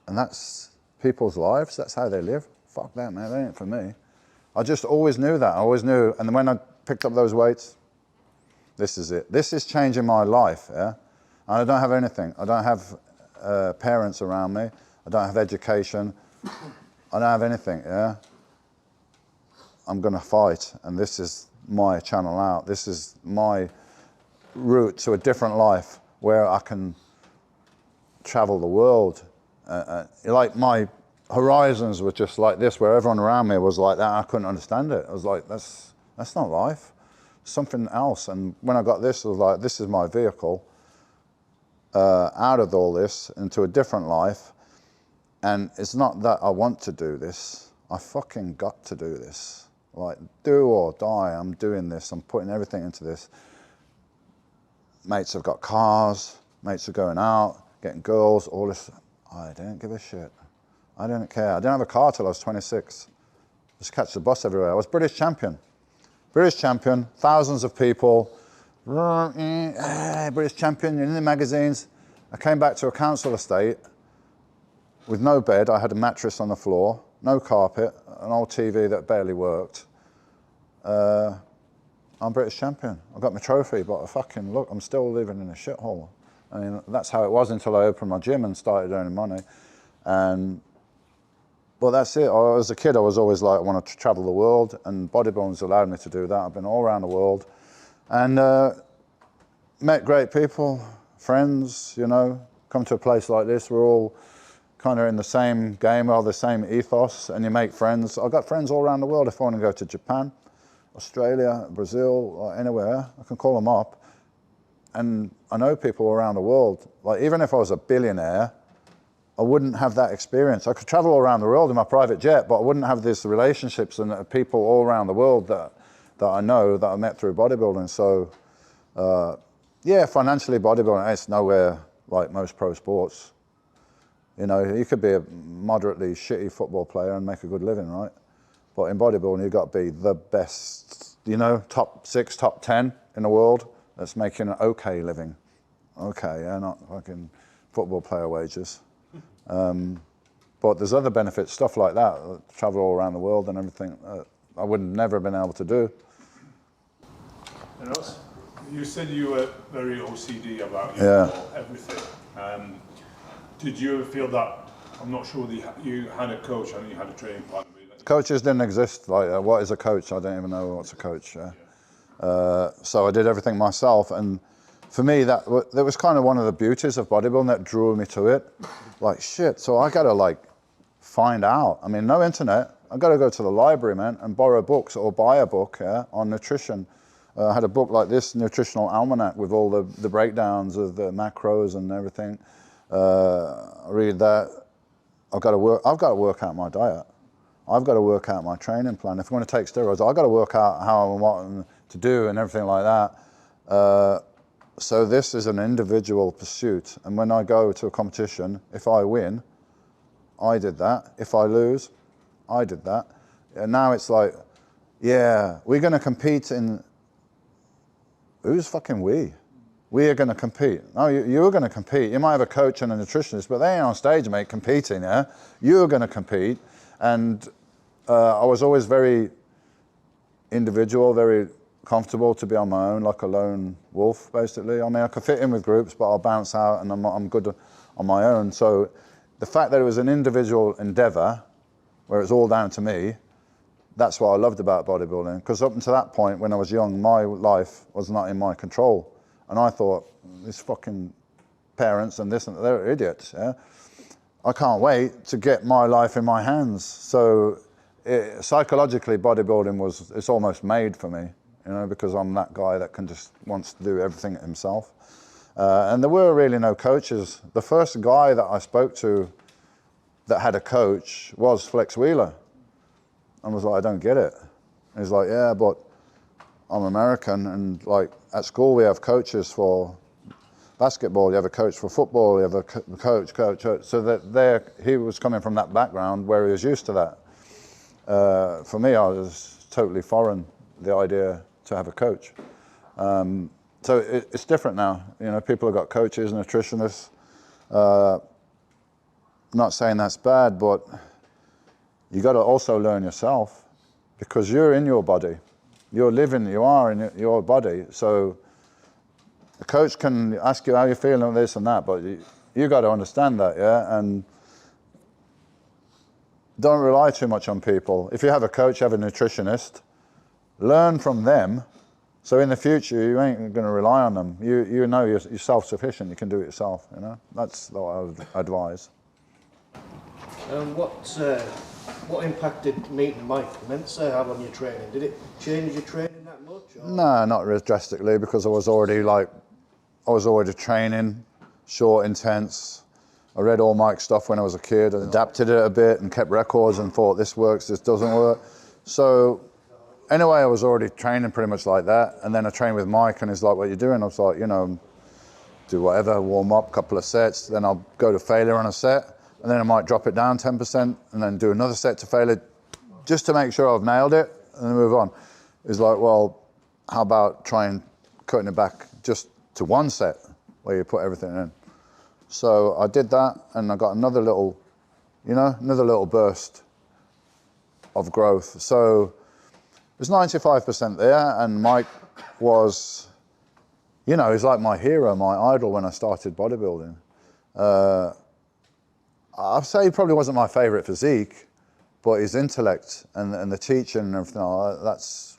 A: And that's people's lives, that's how they live. Fuck that, man, that ain't for me. I just always knew that, I always knew. And then when I picked up those weights, this is it. This is changing my life, yeah? And I don't have anything. I don't have parents around me. I don't have education. I don't have anything, yeah? I'm gonna fight, and this is my channel out. This is my route to a different life where I can travel the world. Like my horizons were just like this, where everyone around me was like that. I couldn't understand it. I was like, that's not life. Something else. And when I got this, I was like, this is my vehicle out of all this into a different life. And it's not that I want to do this. I fucking got to do this. Like, do or die, I'm doing this. I'm putting everything into this. Mates have got cars. Mates are going out, getting girls, all this. I didn't give a shit. I didn't care. I didn't have a car till I was 26. Just catch the bus everywhere. I was British champion. British champion, thousands of people. British champion, you're in the magazines. I came back to a council estate with no bed. I had a mattress on the floor, no carpet, an old TV that barely worked. I'm British champion. I got my trophy, but fucking look, I'm still living in a shithole. I mean, that's how it was until I opened my gym and started earning money. And well, that's it. As a kid, I was always like, I wanted to travel the world, and bodybuilding's allowed me to do that. I've been all around the world and met great people, friends, you know, come to a place like this. We're all kind of in the same game, or the same ethos, and you make friends. I've got friends all around the world. If I want to go to Japan, Australia, Brazil, or anywhere, I can call them up. And I know people around the world. Like, even if I was a billionaire, I wouldn't have that experience. I could travel all around the world in my private jet, but I wouldn't have these relationships and people all around the world that I know, that I met through bodybuilding. So, yeah, financially, bodybuilding, it's nowhere like most pro sports. You know, you could be a moderately shitty football player and make a good living, right? But in bodybuilding, you've got to be the best, you know, top 6, top 10 in the world that's making an okay living. Okay, yeah, not fucking football player wages. But there's other benefits, stuff like that, travel all around the world and everything, I would never have been able to do.
C: Anyone else?
I: You said you were very OCD about everything. Did you ever feel that, I'm not sure you had a coach, I know you had a training plan.
A: Coaches didn't exist. Like, what is a coach? I don't even know what's a coach. So I did everything myself, and for me, that was kind of one of the beauties of bodybuilding that drew me to it. Like, shit, so I gotta like find out. I mean, no internet. I gotta go to the library, man, and borrow books or buy a book on nutrition. I had a book like this, Nutritional Almanac, with all the breakdowns of the macros and everything. I read that. I've got to work out my diet. I've got to work out my training plan. If I'm going to take steroids, I've got to work out how and what to do and everything like that. So this is an individual pursuit. And when I go to a competition, if I win, I did that. If I lose, I did that. And now it's like, yeah, we're going to compete in, who's fucking we? We are going to compete. No, you're going to compete. You might have a coach and a nutritionist, but they ain't on stage, mate, competing, yeah? You're going to compete. And I was always very individual, very comfortable to be on my own, like a lone wolf, basically. I mean, I could fit in with groups, but I'll bounce out and I'm good on my own. So the fact that it was an individual endeavour, where it's all down to me, that's what I loved about bodybuilding. Because up until that point, when I was young, my life was not in my control. And I thought, these fucking parents and this and that, they're idiots. Yeah? I can't wait to get my life in my hands. So psychologically, bodybuilding it's almost made for me, you know, because I'm that guy that wants to do everything himself. And there were really no coaches. The first guy that I spoke to that had a coach was Flex Wheeler. I was like, I don't get it. And he's like, yeah, but I'm American, and like at school we have coaches for basketball, you have a coach for football, you have a coach. So that he was coming from that background where he was used to that. For me, I was totally foreign, the idea to have a coach. So it's different now. You know, people have got coaches, nutritionists. Not saying that's bad, but you got to also learn yourself, because you're in your body. You are in your body. So a coach can ask you how you're feeling on this and that, but you got to understand that, yeah? And don't rely too much on people. If you have a coach, have a nutritionist, learn from them. So in the future, you ain't going to rely on them. You know you're self-sufficient. You can do it yourself. You know, that's what I would advise.
J: What impact did meeting Mike Mind have on your training? Did it change your training that much? Or?
A: No, not really drastically, because I was already training, short, intense. I read all Mike's stuff when I was a kid and adapted it a bit and kept records and thought, this works, this doesn't work. So anyway, I was already training pretty much like that. And then I trained with Mike and he's like, what are you doing? I was like, you know, do whatever, warm up, couple of sets, then I'll go to failure on a set. And then I might drop it down 10% and then do another set to failure just to make sure I've nailed it and then move on. He's like, well, how about trying cutting it back just to one set where you put everything in? So I did that and I got another little burst of growth. So it was 95% there, and Mike was, you know, he's like my hero, my idol when I started bodybuilding. I'd say he probably wasn't my favourite physique, but his intellect and the teaching and everything, that's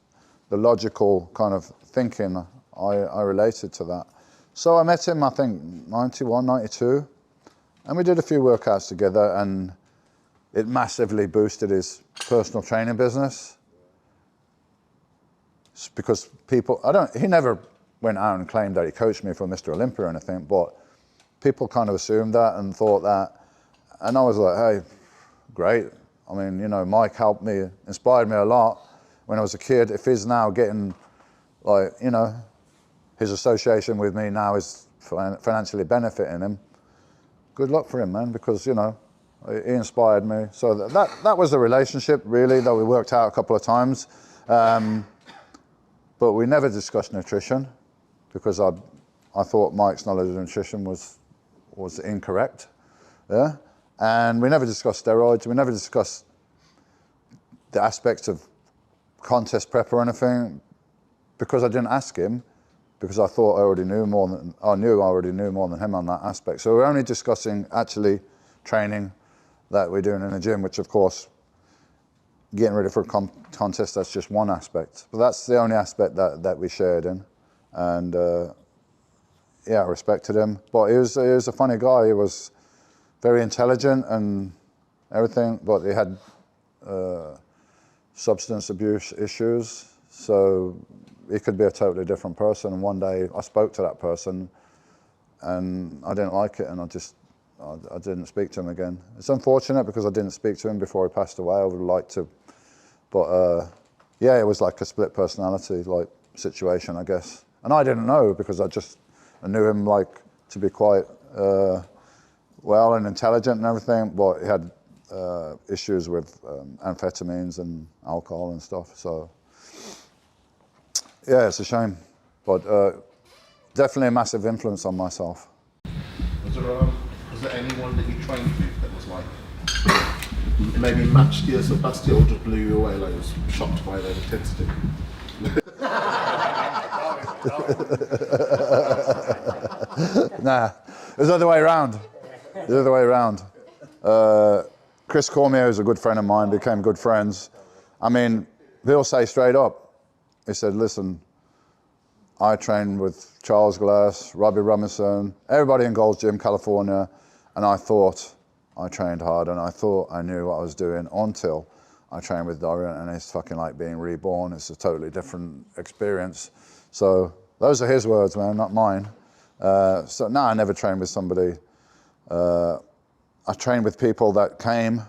A: the logical kind of thinking. I related to that. So I met him, I think, 91, 92, and we did a few workouts together, and it massively boosted his personal training business. Because he never went out and claimed that he coached me for Mr. Olympia or anything, but people kind of assumed that and thought that. And I was like, hey, great. I mean, you know, Mike helped me, inspired me a lot when I was a kid. If he's now getting, like, you know, his association with me now is financially benefiting him, good luck for him, man, because, you know, he inspired me. So that was the relationship, really, that we worked out a couple of times. But we never discussed nutrition, because I thought Mike's knowledge of nutrition was incorrect. Yeah. And we never discussed steroids. We never discussed the aspects of contest prep or anything, because I didn't ask him, because I thought I already knew more than him on that aspect. So we're only discussing actually training that we're doing in the gym, which of course, getting ready for a contest, that's just one aspect. But that's the only aspect that we shared in. And yeah, I respected him. But he was a funny guy. He was very intelligent and everything, but he had substance abuse issues. So he could be a totally different person. And one day I spoke to that person and I didn't like it, and I didn't speak to him again. It's unfortunate because I didn't speak to him before he passed away. I would have liked to. But yeah, it was like a split personality like situation, I guess. And I didn't know, because I knew him like to be quite well and intelligent and everything, but he had issues with amphetamines and alcohol and stuff. So yeah, it's a shame, but definitely a massive influence on myself.
B: Was there anyone that you trained with that was like maybe matched your Sebastian, or just blew you away, like was shocked by their intensity? Nah, it was the other way around. The other way around.
A: Chris Cormier is a good friend of mine, became good friends. I mean, he'll say straight up, he said, listen, I trained with Charles Glass, Robbie Robinson, everybody in Gold's Gym, California, and I thought I trained hard and I thought I knew what I was doing until I trained with Dorian, and it's fucking like being reborn. It's a totally different experience. So those are his words, man, not mine. So no, I never trained with somebody. I trained with people that came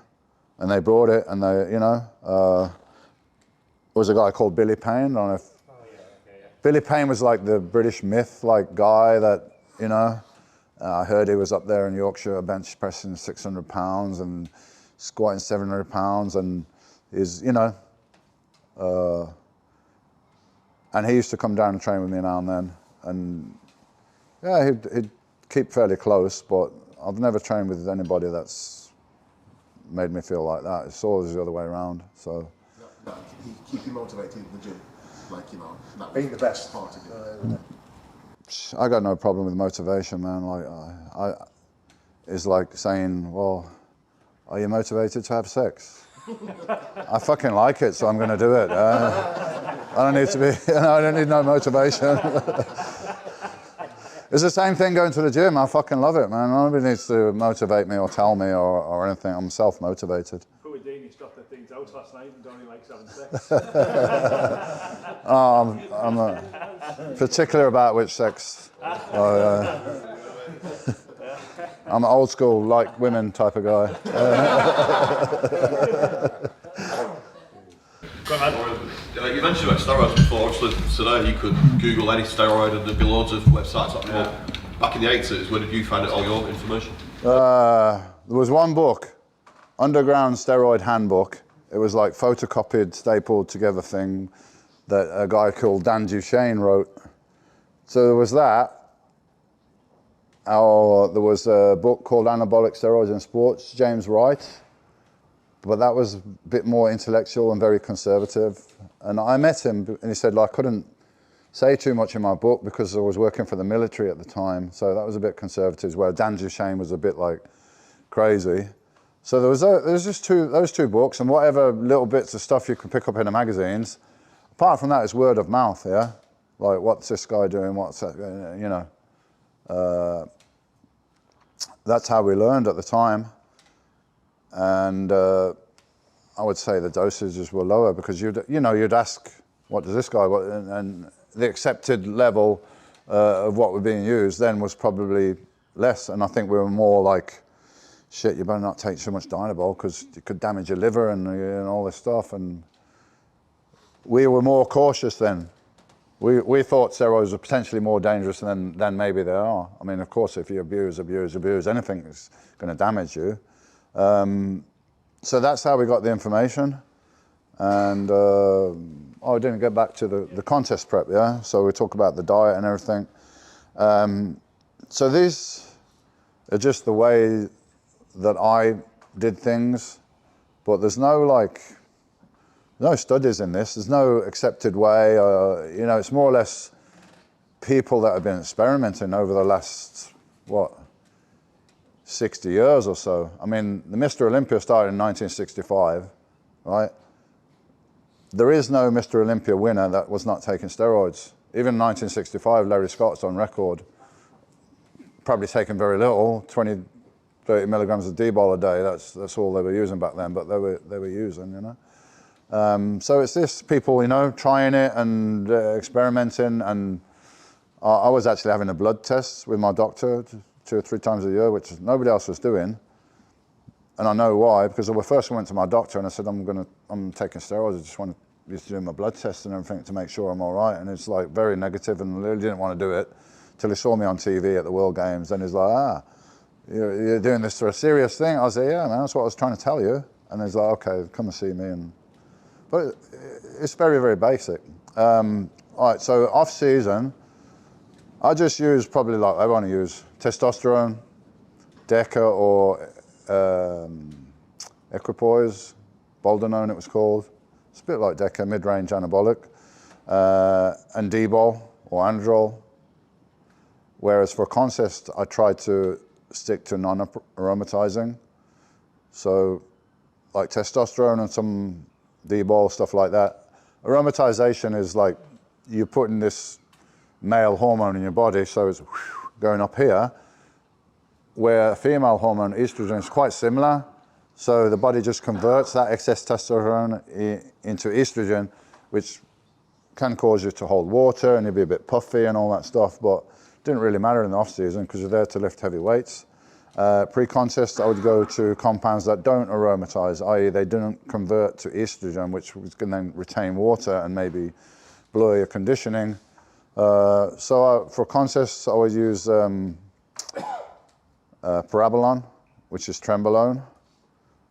A: and they brought it, and they, you know, there was a guy called Billy Payne. I don't know if Billy Payne was like the British myth, like guy that, you know, I heard he was up there in Yorkshire bench pressing 600 pounds and squatting 700 pounds, and is, you know, and he used to come down and train with me now and then, and yeah, he'd keep fairly close, but I've never trained with anybody that's made me feel like that. It's always the other way around. So
B: keep you motivated in the gym, like, you know, that
D: Being the best
B: part of it.
A: I got no problem with motivation, man. Like, it's like saying, well, are you motivated to have sex? I fucking like it, so I'm going to do it. I don't need to be, you know, I don't need no motivation. It's the same thing going to the gym. I fucking love it, man. Nobody needs to motivate me or tell me or anything. I'm self-motivated.
C: Poor Dean, he stopped at Dean's house last night and Donnie likes having sex.
A: I'm particular about which sex. I'm an old school, like women type of guy.
K: You mentioned about steroids before. Obviously, today you could Google any steroid and there'd be loads of websites that come up. Back in the 80s, where did you find all your information?
A: There was one book, Underground Steroid Handbook. It was like photocopied, stapled together thing that a guy called Dan Duchesne wrote. So there was that. There was a book called Anabolic Steroids in Sports, James Wright. But that was a bit more intellectual and very conservative. And I met him, and he said, like, I couldn't say too much in my book because I was working for the military at the time. So that was a bit conservative, where Dan Duchesne was a bit like crazy. So there was just those two books, and whatever little bits of stuff you can pick up in the magazines. Apart from that, it's word of mouth, yeah? Like, what's this guy doing? What's that, you know? That's how we learned at the time. And I would say the dosages were lower because you'd ask, what does this guy want? And the accepted level of what was being used then was probably less. And I think we were more like, shit, you better not take so much Dynabol because it could damage your liver and all this stuff. And we were more cautious then. We thought steroids were potentially more dangerous than maybe they are. I mean, of course, if you abuse, anything is going to damage you. So that's how we got the information. And I didn't get back to the contest prep, yeah? So we talk about the diet and everything. So these are just the way that I did things, but there's no studies in this. There's no accepted way. It's more or less people that have been experimenting over the last, 60 years or so. I mean, the Mr. Olympia started in 1965, right? There is no Mr. Olympia winner that was not taking steroids. Even in 1965, Larry Scott's on record, probably taking very little, 20, 30 milligrams of D-bol a day. That's all they were using back then, but they were using, you know. So it's this people, trying it and experimenting. And I was actually having a blood test with my doctor 2 or 3 times a year, which nobody else was doing. And I know why, because I first went to my doctor and I said, I'm taking steroids. I just want to do my blood test and everything to make sure I'm all right. And it's like very negative, and really didn't want to do it till he saw me on TV at the World Games. And he's like, you're doing this for a serious thing? I said, yeah, man, that's what I was trying to tell you. And he's like, okay, come and see me. But it's very, very basic. All right, so off season, I just use probably like I want to use testosterone, Deca or Equipoise, Boldenone it was called. It's a bit like Deca, mid-range anabolic, and D-bol or Androl. Whereas for contest, I tried to stick to non-aromatizing, So like testosterone and some D-bol, stuff like that. Aromatization is like you're putting this male hormone in your body, so it's going up here, where female hormone, estrogen, is quite similar. So the body just converts that excess testosterone into estrogen, which can cause you to hold water and you'll be a bit puffy and all that stuff, but it didn't really matter in the off season because you're there to lift heavy weights. Pre-contest, I would go to compounds that don't aromatize, i.e. they don't convert to estrogen, which can then retain water and maybe blur your conditioning. For contests, I would use parabolon, which is trenbolone.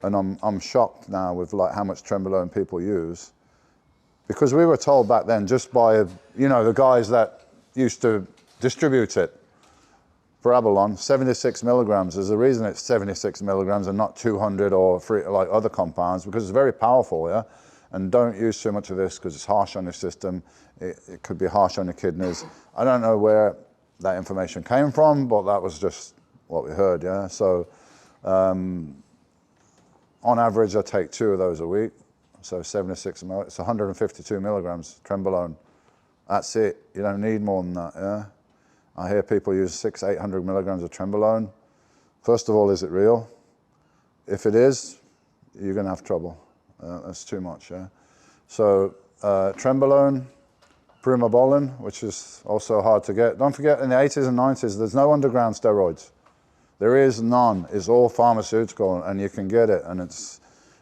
A: And I'm shocked now with like how much trenbolone people use. Because we were told back then, just by, you know, the guys that used to distribute it, parabolon, 76 milligrams. There's a reason it's 76 milligrams and not 200 or like other compounds, because it's very powerful, yeah? And don't use too much of this because it's harsh on your system. It could be harsh on your kidneys. I don't know where that information came from, but that was just what we heard, yeah? So, on average, I take 2 of those a week. So 76 mil, it's 152 milligrams trenbolone. That's it. You don't need more than that, yeah? I hear people use 600-800 milligrams of trenbolone. First of all, is it real? If it is, you're gonna have trouble. That's too much, yeah? So trenbolone, primobolan, which is also hard to get. Don't forget, in the 80s and 90s, there's no underground steroids. There is none. It's all pharmaceutical, and you can get it, and it's,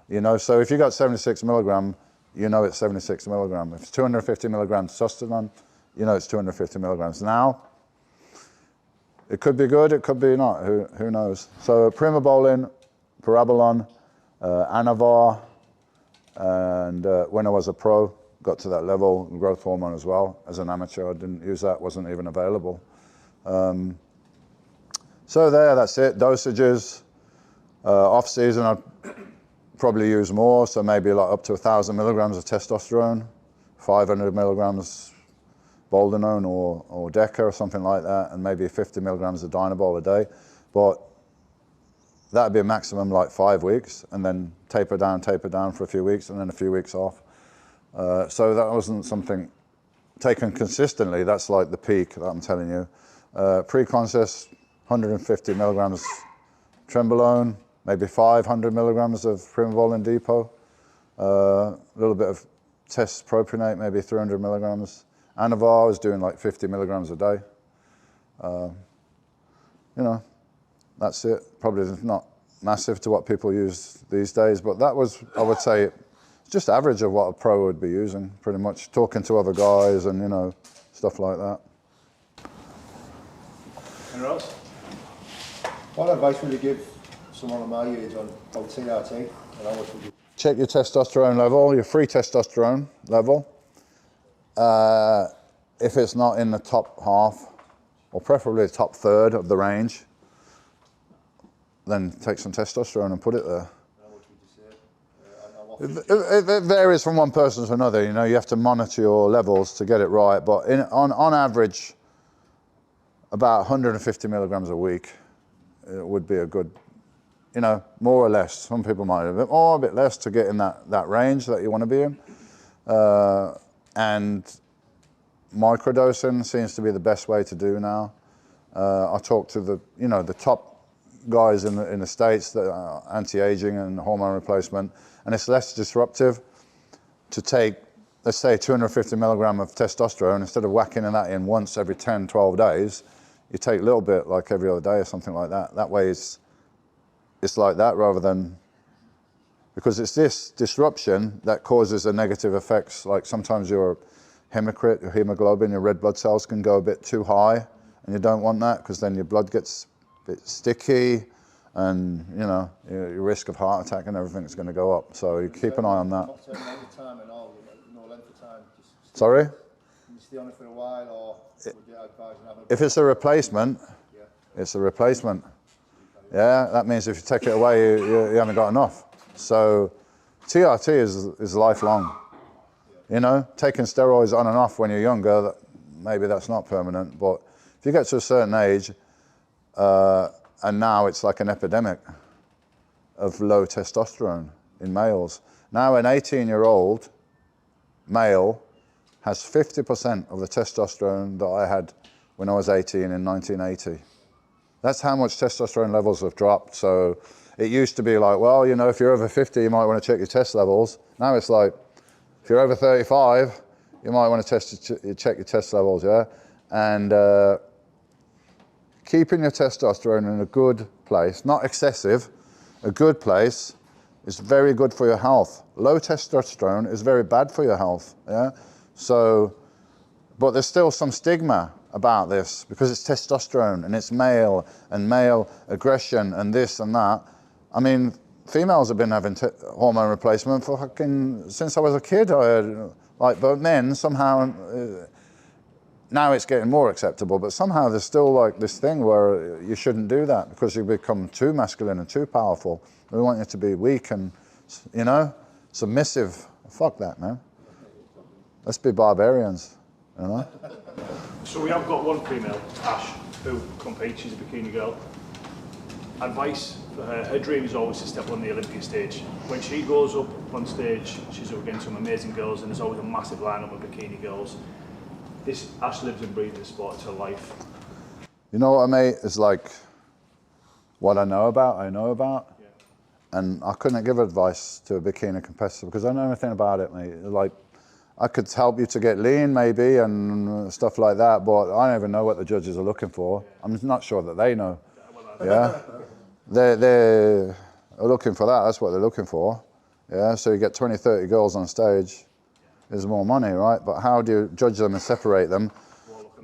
A: you know, so if you got 76 milligram, you know it's 76 milligram. If it's 250 milligrams testosterone, you know it's 250 milligrams. Now, it could be good, it could be not, who knows. So primobolan, parabolon, anavar, and when I was a pro, got to that level, growth hormone as well. As an amateur, I didn't use that, wasn't even available. So that's it, dosages. Off season, I'd probably use more, so maybe like up to 1,000 milligrams of testosterone, 500 milligrams boldenone or Deca or something like that, and maybe 50 milligrams of Dynabol a day. But that'd be a maximum like 5 weeks, and then taper down for a few weeks, and then a few weeks off. So that wasn't something taken consistently. That's like the peak that I'm telling you. Pre-contest, 150 milligrams trenbolone, maybe 500 milligrams of primobolan depot, a little bit of test propionate, maybe 300 milligrams. Anavar was doing like 50 milligrams a day. You know, that's it. Probably not massive to what people use these days, but that was, I would say, just average of what a pro would be using, pretty much, talking to other guys and, you know, stuff like that.
C: Anyone else?
D: What advice would you give someone of my age on TRT, and how much would you?
A: Check your testosterone level, your free testosterone level. If it's not in the top half, or preferably the top third of the range, then take some testosterone and put it there. It varies from one person to another. You know, you have to monitor your levels to get it right. But on average, about 150 milligrams a week it would be a good, you know, more or less. Some people might have a bit more, a bit less to get in that range that you want to be in. And microdosing seems to be the best way to do now. I talk to the top guys in the States that are anti-aging and hormone replacement, and it's less disruptive to take, let's say, 250 milligram of testosterone, instead of whacking that in once every 10, 12 days, you take a little bit like every other day or something like that. That way it's like that, rather than, because it's this disruption that causes the negative effects. Like sometimes your hematocrit, your hemoglobin, your red blood cells can go a bit too high, and you don't want that, because then your blood gets a bit sticky, and you know, your risk of heart attack and everything is going to go up. So you keep an eye on that.
D: Not certain length of time and all, no length of time. Just
A: Sorry?
D: Can you stay on it for a while, or would you advise and have a...
A: If it's a replacement, it's a replacement. Yeah, that means if you take it away, you haven't got enough. So TRT is lifelong. You know, taking steroids on and off when you're younger, maybe that's not permanent, but if you get to a certain age, and now it's like an epidemic, of low testosterone in males. Now an 18-year-old male has 50% of the testosterone that I had when I was 18 in 1980. That's how much testosterone levels have dropped. So it used to be like, well, you know, if you're over 50, you might want to check your test levels. Now it's like, if you're over 35, you might want to check your test levels, yeah? And keeping your testosterone in a good place, not excessive, a good place, is very good for your health. Low testosterone is very bad for your health, yeah? So, but there's still some stigma about this because it's testosterone and it's male and male aggression and this and that. I mean, females have been having hormone replacement for since I was a kid. But men somehow, now it's getting more acceptable, but somehow there's still like this thing where you shouldn't do that because you become too masculine and too powerful. We want you to be weak and, you know, submissive. Fuck that, man. Let's be barbarians, you know?
C: So we have got one female, Ash, who competes. She's a bikini girl. Advice for her, her dream is always to step on the Olympia stage. When she goes up on stage, she's up against some amazing girls, and there's always a massive lineup of bikini girls. This Ash lives and breathes the sport. It's her life.
A: You know what, mate? It's like what I know about. Yeah. And I couldn't give advice to a bikini competitor because I don't know anything about it, mate. Like, I could help you to get lean maybe and stuff like that, but I don't even know what the judges are looking for. I'm not sure that they know. Yeah, they're looking for that. That's what they're looking for. Yeah, so you get 20, 30 girls on stage. There's more money, right? But how do you judge them and separate them?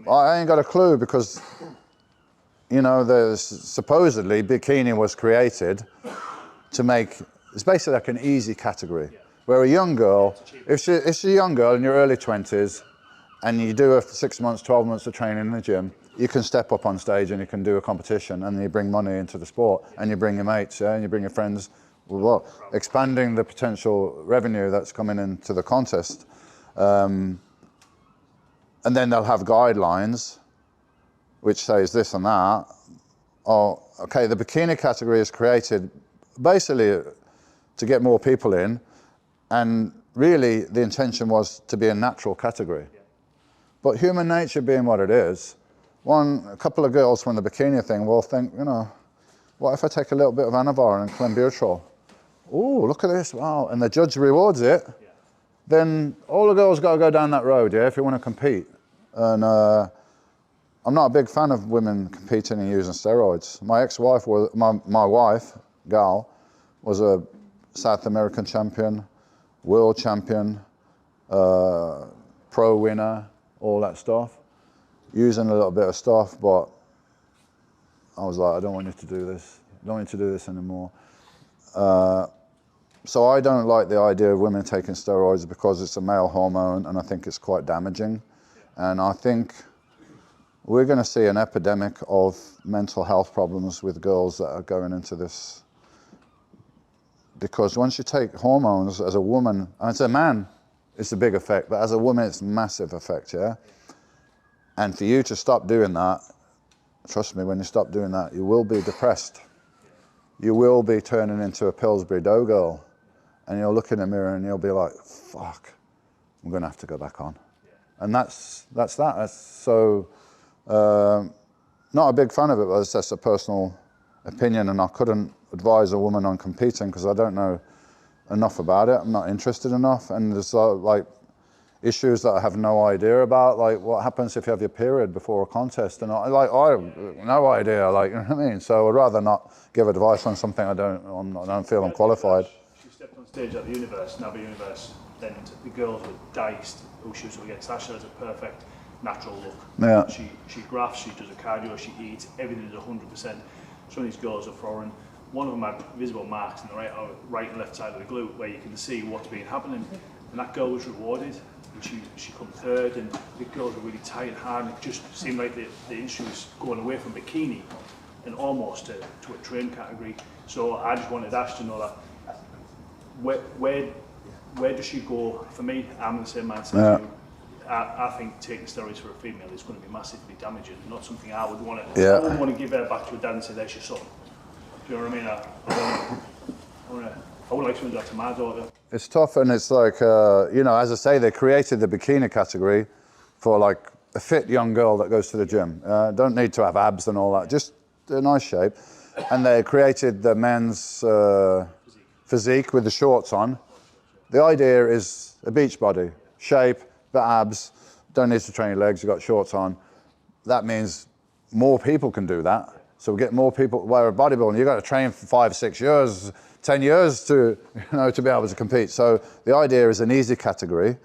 A: I ain't got a clue because, you know, there's supposedly bikini was created to make, it's basically like an easy category. Where a young girl, if she's a young girl in your early 20s and you do 6 months, 12 months of training in the gym, you can step up on stage and you can do a competition and you bring money into the sport and you bring your mates, yeah, and you bring your friends, well, expanding the potential revenue that's coming into the contest. And then they'll have guidelines which says this and that. Oh, okay, the bikini category is created basically to get more people in. And really, the intention was to be a natural category. But human nature being what it is, a couple of girls from the bikini thing will think, you know, what if I take a little bit of Anavar and clenbuterol? Oh, look at this, wow. And the judge rewards it. Then all the girls got to go down that road, yeah, if you want to compete. And I'm not a big fan of women competing and using steroids. My ex-wife was, my wife, Gal, was a South American champion, world champion, pro winner, all that stuff. Using a little bit of stuff, but I was like, I don't want you to do this. I don't want you to do this anymore. So I don't like the idea of women taking steroids because it's a male hormone and I think it's quite damaging. And I think we're going to see an epidemic of mental health problems with girls that are going into this. Because once you take hormones as a woman, and as a man, it's a big effect, but as a woman, it's a massive effect, yeah? And for you to stop doing that, trust me, when you stop doing that, you will be depressed. You will be turning into a Pillsbury Dough girl. And you'll look in the mirror and you'll be like, fuck, I'm going to have to go back on. And that's that. That's so, not a big fan of it, but it's just a personal opinion, and I couldn't advise a woman on competing because I don't know enough about it. I'm not interested enough, and there's like issues that I have no idea about, like what happens if you have your period before a contest, and I have no idea, like, you know what I mean? So I'd rather not give advice on something I don't feel I'm qualified.
C: She stepped on stage at the Universe, Navi Universe, and the girls were diced who she was up against. Asha has a perfect natural look.
A: Yeah.
C: She grafts, she does a cardio, she eats, everything is 100%. Some of these girls are foreign. One of them had visible marks in the right and left side of the glute where you can see what's been happening. And that girl was rewarded. And she come third, and the girls were really tight and hard. And it just seemed like the industry was going away from bikini and almost to a train category. So I just wanted Ash to know that where does she go? For me, I'm the same mindset as you. I think taking steroids for a female is going to be massively damaging. Not something I would want to. I wouldn't want to give her back to her dad and say, "There's your son." Do you know what I mean? I would like someone to do that to my daughter.
A: It's tough, and it's like, you know, as I say, they created the bikini category for like a fit young girl that goes to the gym. Don't need to have abs and all that, just a nice shape. And they created the men's physique with the shorts on. The idea is a beach body, shape, the abs, don't need to train your legs, you've got shorts on. That means more people can do that. So we get more people, where a bodybuilding, you've got to train for 5, 6 years, 10 years to, you know, to be able to compete. So the idea is an easy category,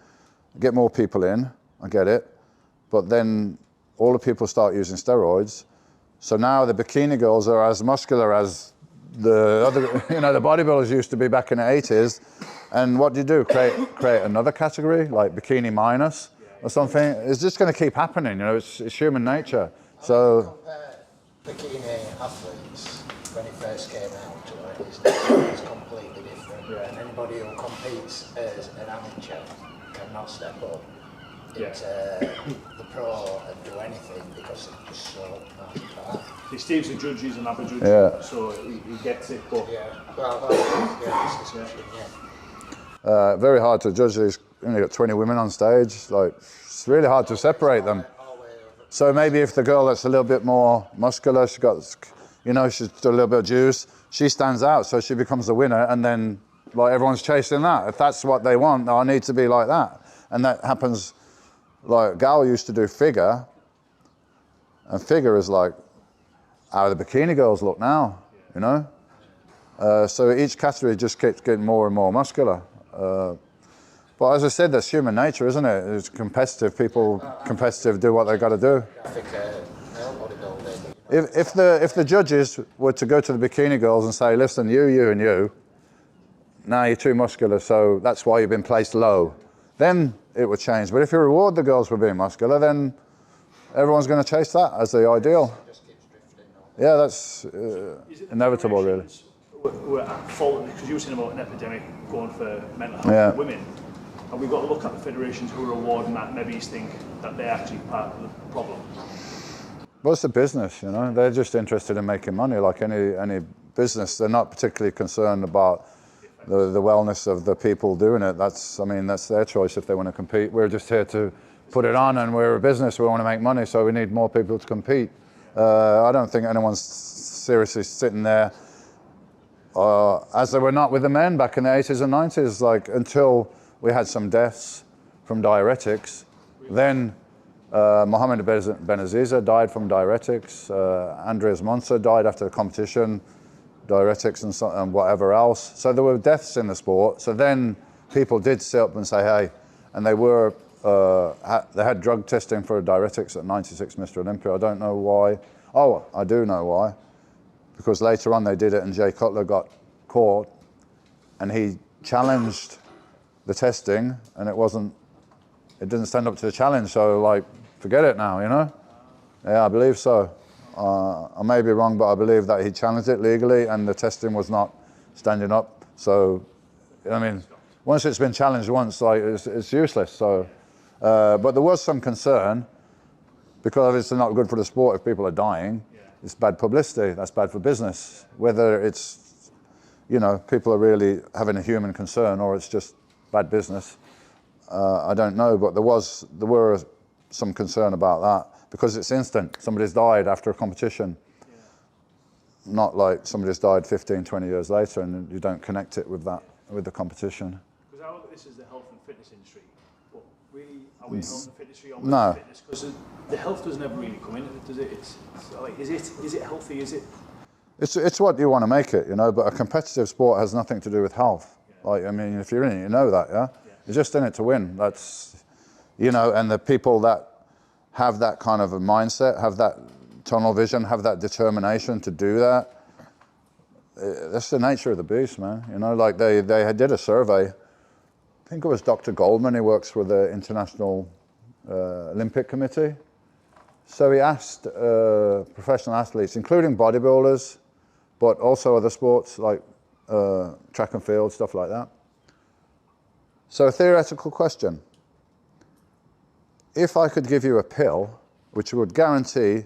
A: get more people in, I get it, but then all the people start using steroids. So now the bikini girls are as muscular as the other, you know, the bodybuilders used to be back in the 80s. And what do? Create another category, like bikini minus or something? It's just going to keep happening, you know, it's human nature. So
G: Bikini athletes, when it first came out, it's completely different. Yeah. And anybody who competes as an amateur cannot step up into the pro and do anything because it's just so hard.
C: Steve's a judge, he's an average judge, so he gets it. But
A: very hard to judge these. You know, you've got 20 women on stage. Like, it's really hard to separate them. So maybe if the girl that's a little bit more muscular, she's got, you know, she's got a little bit of juice, she stands out, so she becomes the winner, and then like everyone's chasing that. If that's what they want, I need to be like that. And that happens, like Gal used to do figure, and figure is like how the bikini girls look now, you know? So each category just keeps getting more and more muscular. But as I said, that's human nature, isn't it? It's competitive. People competitive do what they got to do.
G: I think
A: If the judges were to go to the bikini girls and say, listen, you and you, now you're too muscular, so that's why you've been placed low, then it would change. But if you reward the girls for being muscular, then everyone's going to chase that as the ideal. Yeah, that's inevitable, really.
C: We're at fault because you were saying about an epidemic going for mental health for women. And we've got to look at the federations who are rewarding that MBEs think that they're actually part of the problem.
A: Well, it's a business, you know. They're just interested in making money, like any business. They're not particularly concerned about the wellness of the people doing it. That's their choice if they want to compete. We're just here to put it on, and we're a business. We want to make money, so we need more people to compete. I don't think anyone's seriously sitting there, as they were not with the men back in the 80s and 90s, like until we had some deaths from diuretics. Then Mohammed Benaziza died from diuretics. Andreas Monza died after the competition, diuretics and whatever else. So there were deaths in the sport. So then people did sit up and say, hey, and they were, they had drug testing for diuretics at 96 Mr. Olympia. I don't know why. Oh, I do know why. Because later on they did it and Jay Cutler got caught and he challenged the testing and it didn't stand up to the challenge, so like, forget it now, you know? Yeah, I believe so. I may be wrong, but I believe that he challenged it legally and the testing was not standing up. So, I mean, once it's been challenged once, like, it's useless. So, but there was some concern because it's not good for the sport if people are dying. It's bad publicity, that's bad for business. Whether it's, you know, people are really having a human concern or it's just bad business, I don't know, but there were some concern about that because it's instant. Somebody's died after a competition, not like somebody's died 15, 20 years later and you don't connect it with that, with the competition.
C: Because I look at this as the health and fitness industry, but really, are we health and fitness industry or
A: no.
C: Fitness? Because the health doesn't ever really come into it, does it? It's like, is it healthy? Is it?
A: It's what you want to make it, you know, but a competitive sport has nothing to do with health. Like, I mean, if you're in it, you know that, yeah? You're just in it to win. That's, you know, and the people that have that kind of a mindset, have that tunnel vision, have that determination to do that, that's the nature of the beast, man. You know, like they did a survey. I think it was Dr. Goldman, he works for the International Olympic Committee. So he asked professional athletes, including bodybuilders, but also other sports like track and field, stuff like that. So a theoretical question. If I could give you a pill which would guarantee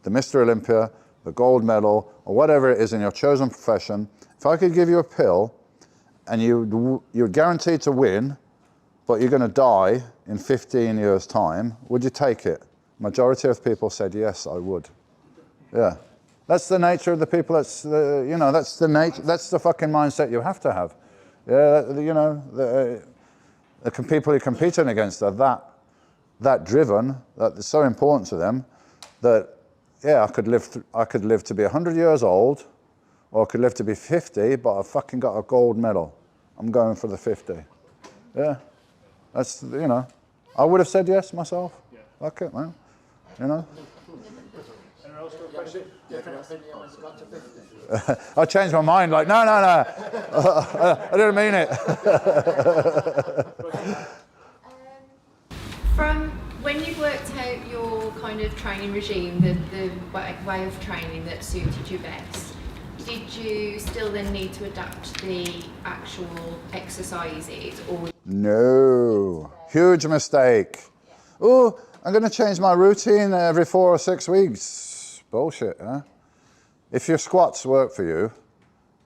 A: the Mr. Olympia, the gold medal, or whatever it is in your chosen profession, If I could give you a pill and you're guaranteed to win, but you're going to die in 15 years' time, would you take it? Majority of people said yes, I would. Yeah, that's the nature of the people. That's you know, that's the nature. That's the fucking mindset you have to have. Yeah, you know, the people you're competing against are that driven, that it's so important to them that yeah, I could live to be 100 years old, or I could live to be 50, but I've fucking got a gold medal. I'm going for the 50. Yeah, that's, you know, I would have said yes myself. Yeah. Fuck it, man. You know.
C: Anyone else got a question?
A: I changed my mind. Like, no, I didn't mean it.
L: From when you worked out your kind of training regime, the way of training that suited you best, did you still then need to adapt the actual exercises, or?
A: No, huge mistake. Oh, I'm going to change my routine every 4 or 6 weeks. Bullshit, huh? If your squats work for you,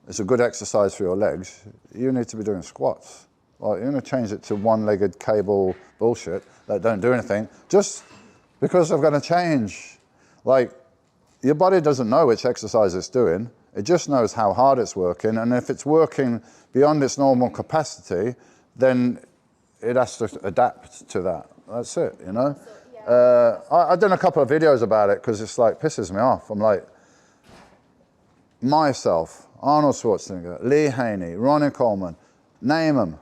A: it's a good exercise for your legs, you need to be doing squats. Like, you're going to change it to one-legged cable bullshit that don't do anything just because I've got to change. Like, your body doesn't know which exercise it's doing. It just knows how hard it's working, and if it's working beyond its normal capacity, then it has to adapt to that. That's it, you know? I've done a couple of videos about it because it's like, pisses me off. I'm like, myself, Arnold Schwarzenegger, Lee Haney, Ronnie Coleman, name them,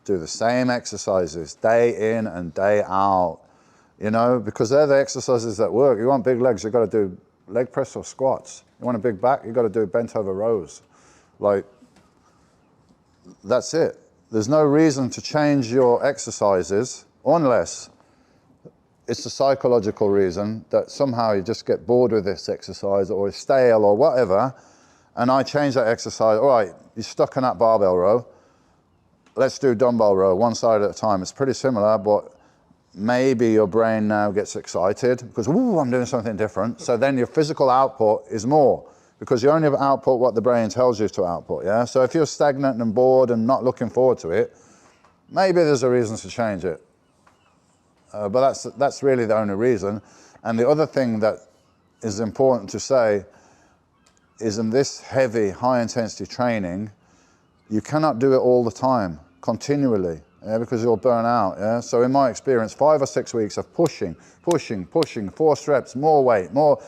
A: do the same exercises day in and day out, you know, because they're the exercises that work. You want big legs, you've got to do leg press or squats. You want a big back, you've got to do bent over rows. Like, that's it. There's no reason to change your exercises unless it's a psychological reason that somehow you just get bored with this exercise or it's stale or whatever, and I change that exercise. All right, you're stuck in that barbell row. Let's do dumbbell row, one side at a time. It's pretty similar, but maybe your brain now gets excited because, ooh, I'm doing something different. So then your physical output is more because you only output what the brain tells you to output, yeah? So if you're stagnant and bored and not looking forward to it, maybe there's a reason to change it. But that's really the only reason. And the other thing that is important to say is in this heavy, high-intensity training, you cannot do it all the time, continually, yeah, because you'll burn out. Yeah? So in my experience, 5 or 6 weeks of pushing, 4 reps, more weight, more,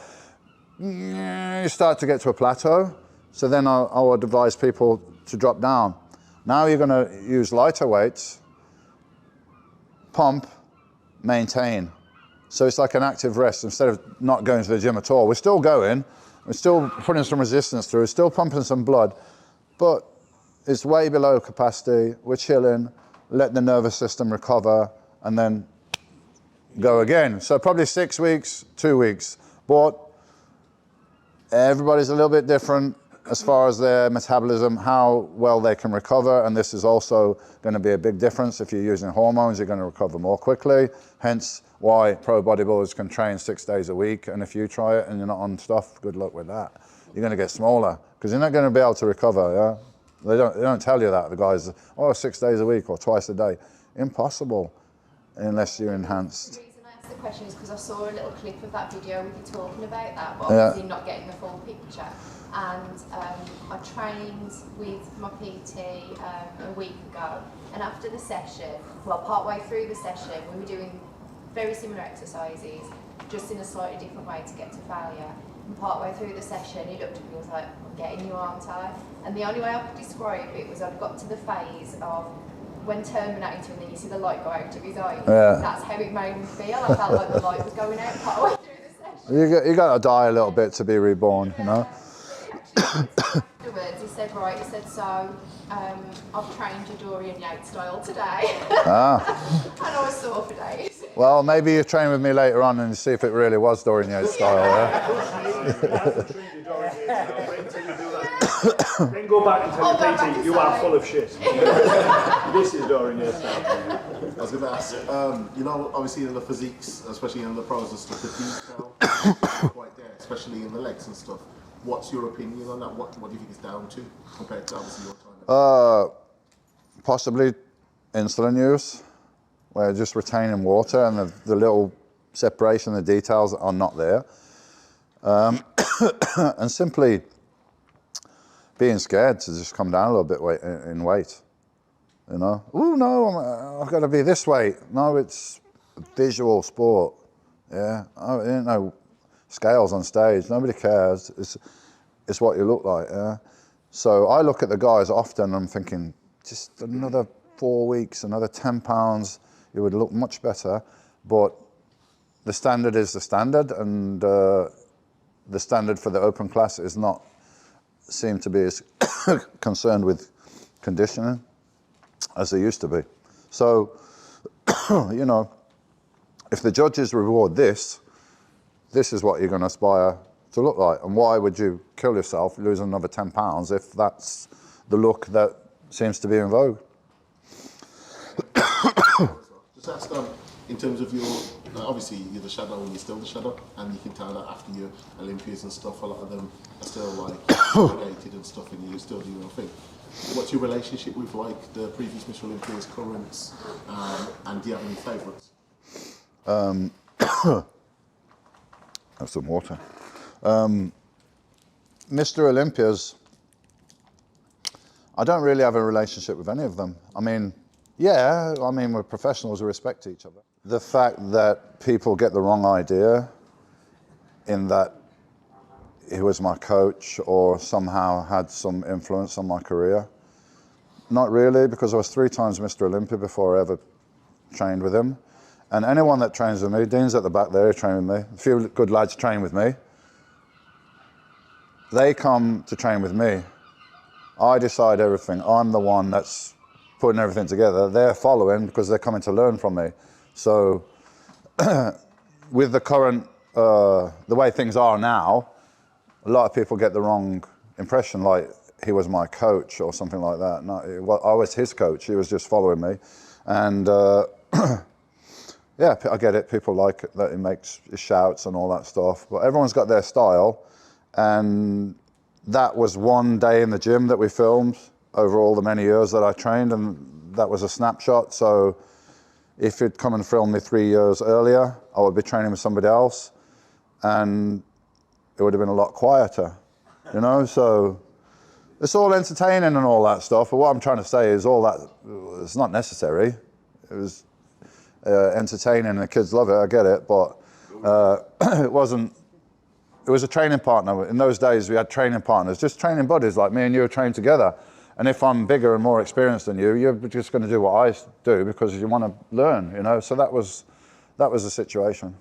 A: you start to get to a plateau. So then I would advise people to drop down. Now you're going to use lighter weights, pump, maintain. So it's like an active rest instead of not going to the gym at all. We're still going, we're still putting some resistance through, still pumping some blood, but it's way below capacity. We're chilling, let the nervous system recover, and then go again. So probably 6 weeks, 2 weeks. But everybody's a little bit different as far as their metabolism, how well they can recover, and this is also going to be a big difference. If you're using hormones, you're going to recover more quickly, hence why pro bodybuilders can train 6 days a week, and if you try it and you're not on stuff, good luck with that. You're going to get smaller, because you're not going to be able to recover, yeah? They don't tell you that, the guys, oh, 6 days a week or twice a day. Impossible, unless you're enhanced.
L: The reason I asked the question is because I saw a little clip of that video with you talking about that, but obviously not getting the full picture. And I trained with my PT a week ago, and after the session, well, partway through the session, we were doing very similar exercises, just in a slightly different way to get to failure. And partway through the session, he looked at me and was like, I'm getting you, aren't I? And the only way I could describe it was I'd got to the phase of when Terminator, and then you see the light go out of his eyes. Yeah. That's how it made me feel. I felt like the light was going out partway through the session.
A: You got to die a little bit to be reborn, you know?
L: Afterwards, he said, right, he said, so I've trained you Dorian Yates style today.
A: Ah.
L: And I was sore for days.
A: Well, maybe you train with me later on and see if it really was Dorian Yates style, yeah?
C: Then go back and tell your PT, you are full of shit. This is Dorian Yates style.
B: I was going to ask, you know, obviously in the physiques, especially in the pros and stuff, the detail is quite there, especially in the legs and stuff. What's your opinion on that? What do you think it's down to compared to obviously your time?
A: Possibly insulin use, where just retaining water and the little separation, the details are not there. And simply being scared to just come down a little bit in weight. You know, oh no, I've got to be this weight. No, it's visual sport. Yeah, you know, scales on stage. Nobody cares. It's what you look like. Yeah. So I look at the guys often and I'm thinking, just another 4 weeks, another 10 pounds, it would look much better. But the standard is the standard, and the standard for the open class is not seem to be as concerned with conditioning as they used to be. So, you know, if the judges reward this is what you're going to aspire to look like. And why would you kill yourself, lose another 10 pounds if that's the look that seems to be in vogue?
B: Just ask in terms of your, obviously you're the shadow and you're still the shadow, and you can tell that after your Olympias and stuff, a lot of them are still like relegated and stuff, and you still do your own thing. What's your relationship with like the previous Mr. Olympias, currents, and do you have any favourites?
A: Have some water. Mr. Olympias, I don't really have a relationship with any of them. I mean, yeah, I mean, we're professionals, we respect each other. The fact that people get the wrong idea in that he was my coach or somehow had some influence on my career, not really, because I was 3 times Mr. Olympia before I ever trained with him. And anyone that trains with me, Dean's at the back there, he trained with me. A few good lads train with me. They come to train with me. I decide everything. I'm the one that's putting everything together. They're following because they're coming to learn from me. So with the current, the way things are now, a lot of people get the wrong impression, like he was my coach or something like that. No, I was his coach. He was just following me. And yeah, I get it. People like it, that he makes his shouts and all that stuff. But everyone's got their style. And that was one day in the gym that we filmed over all the many years that I trained. And that was a snapshot. So if you'd come and film me 3 years earlier, I would be training with somebody else. And it would have been a lot quieter, you know? So it's all entertaining and all that stuff. But what I'm trying to say is all that, it's not necessary. It was entertaining and the kids love it, I get it, but it wasn't, it was a training partner. In those days we had training partners, just training buddies like me and you train together. And if I'm bigger and more experienced than you, you're just going to do what I do because you want to learn, you know? So that was the situation.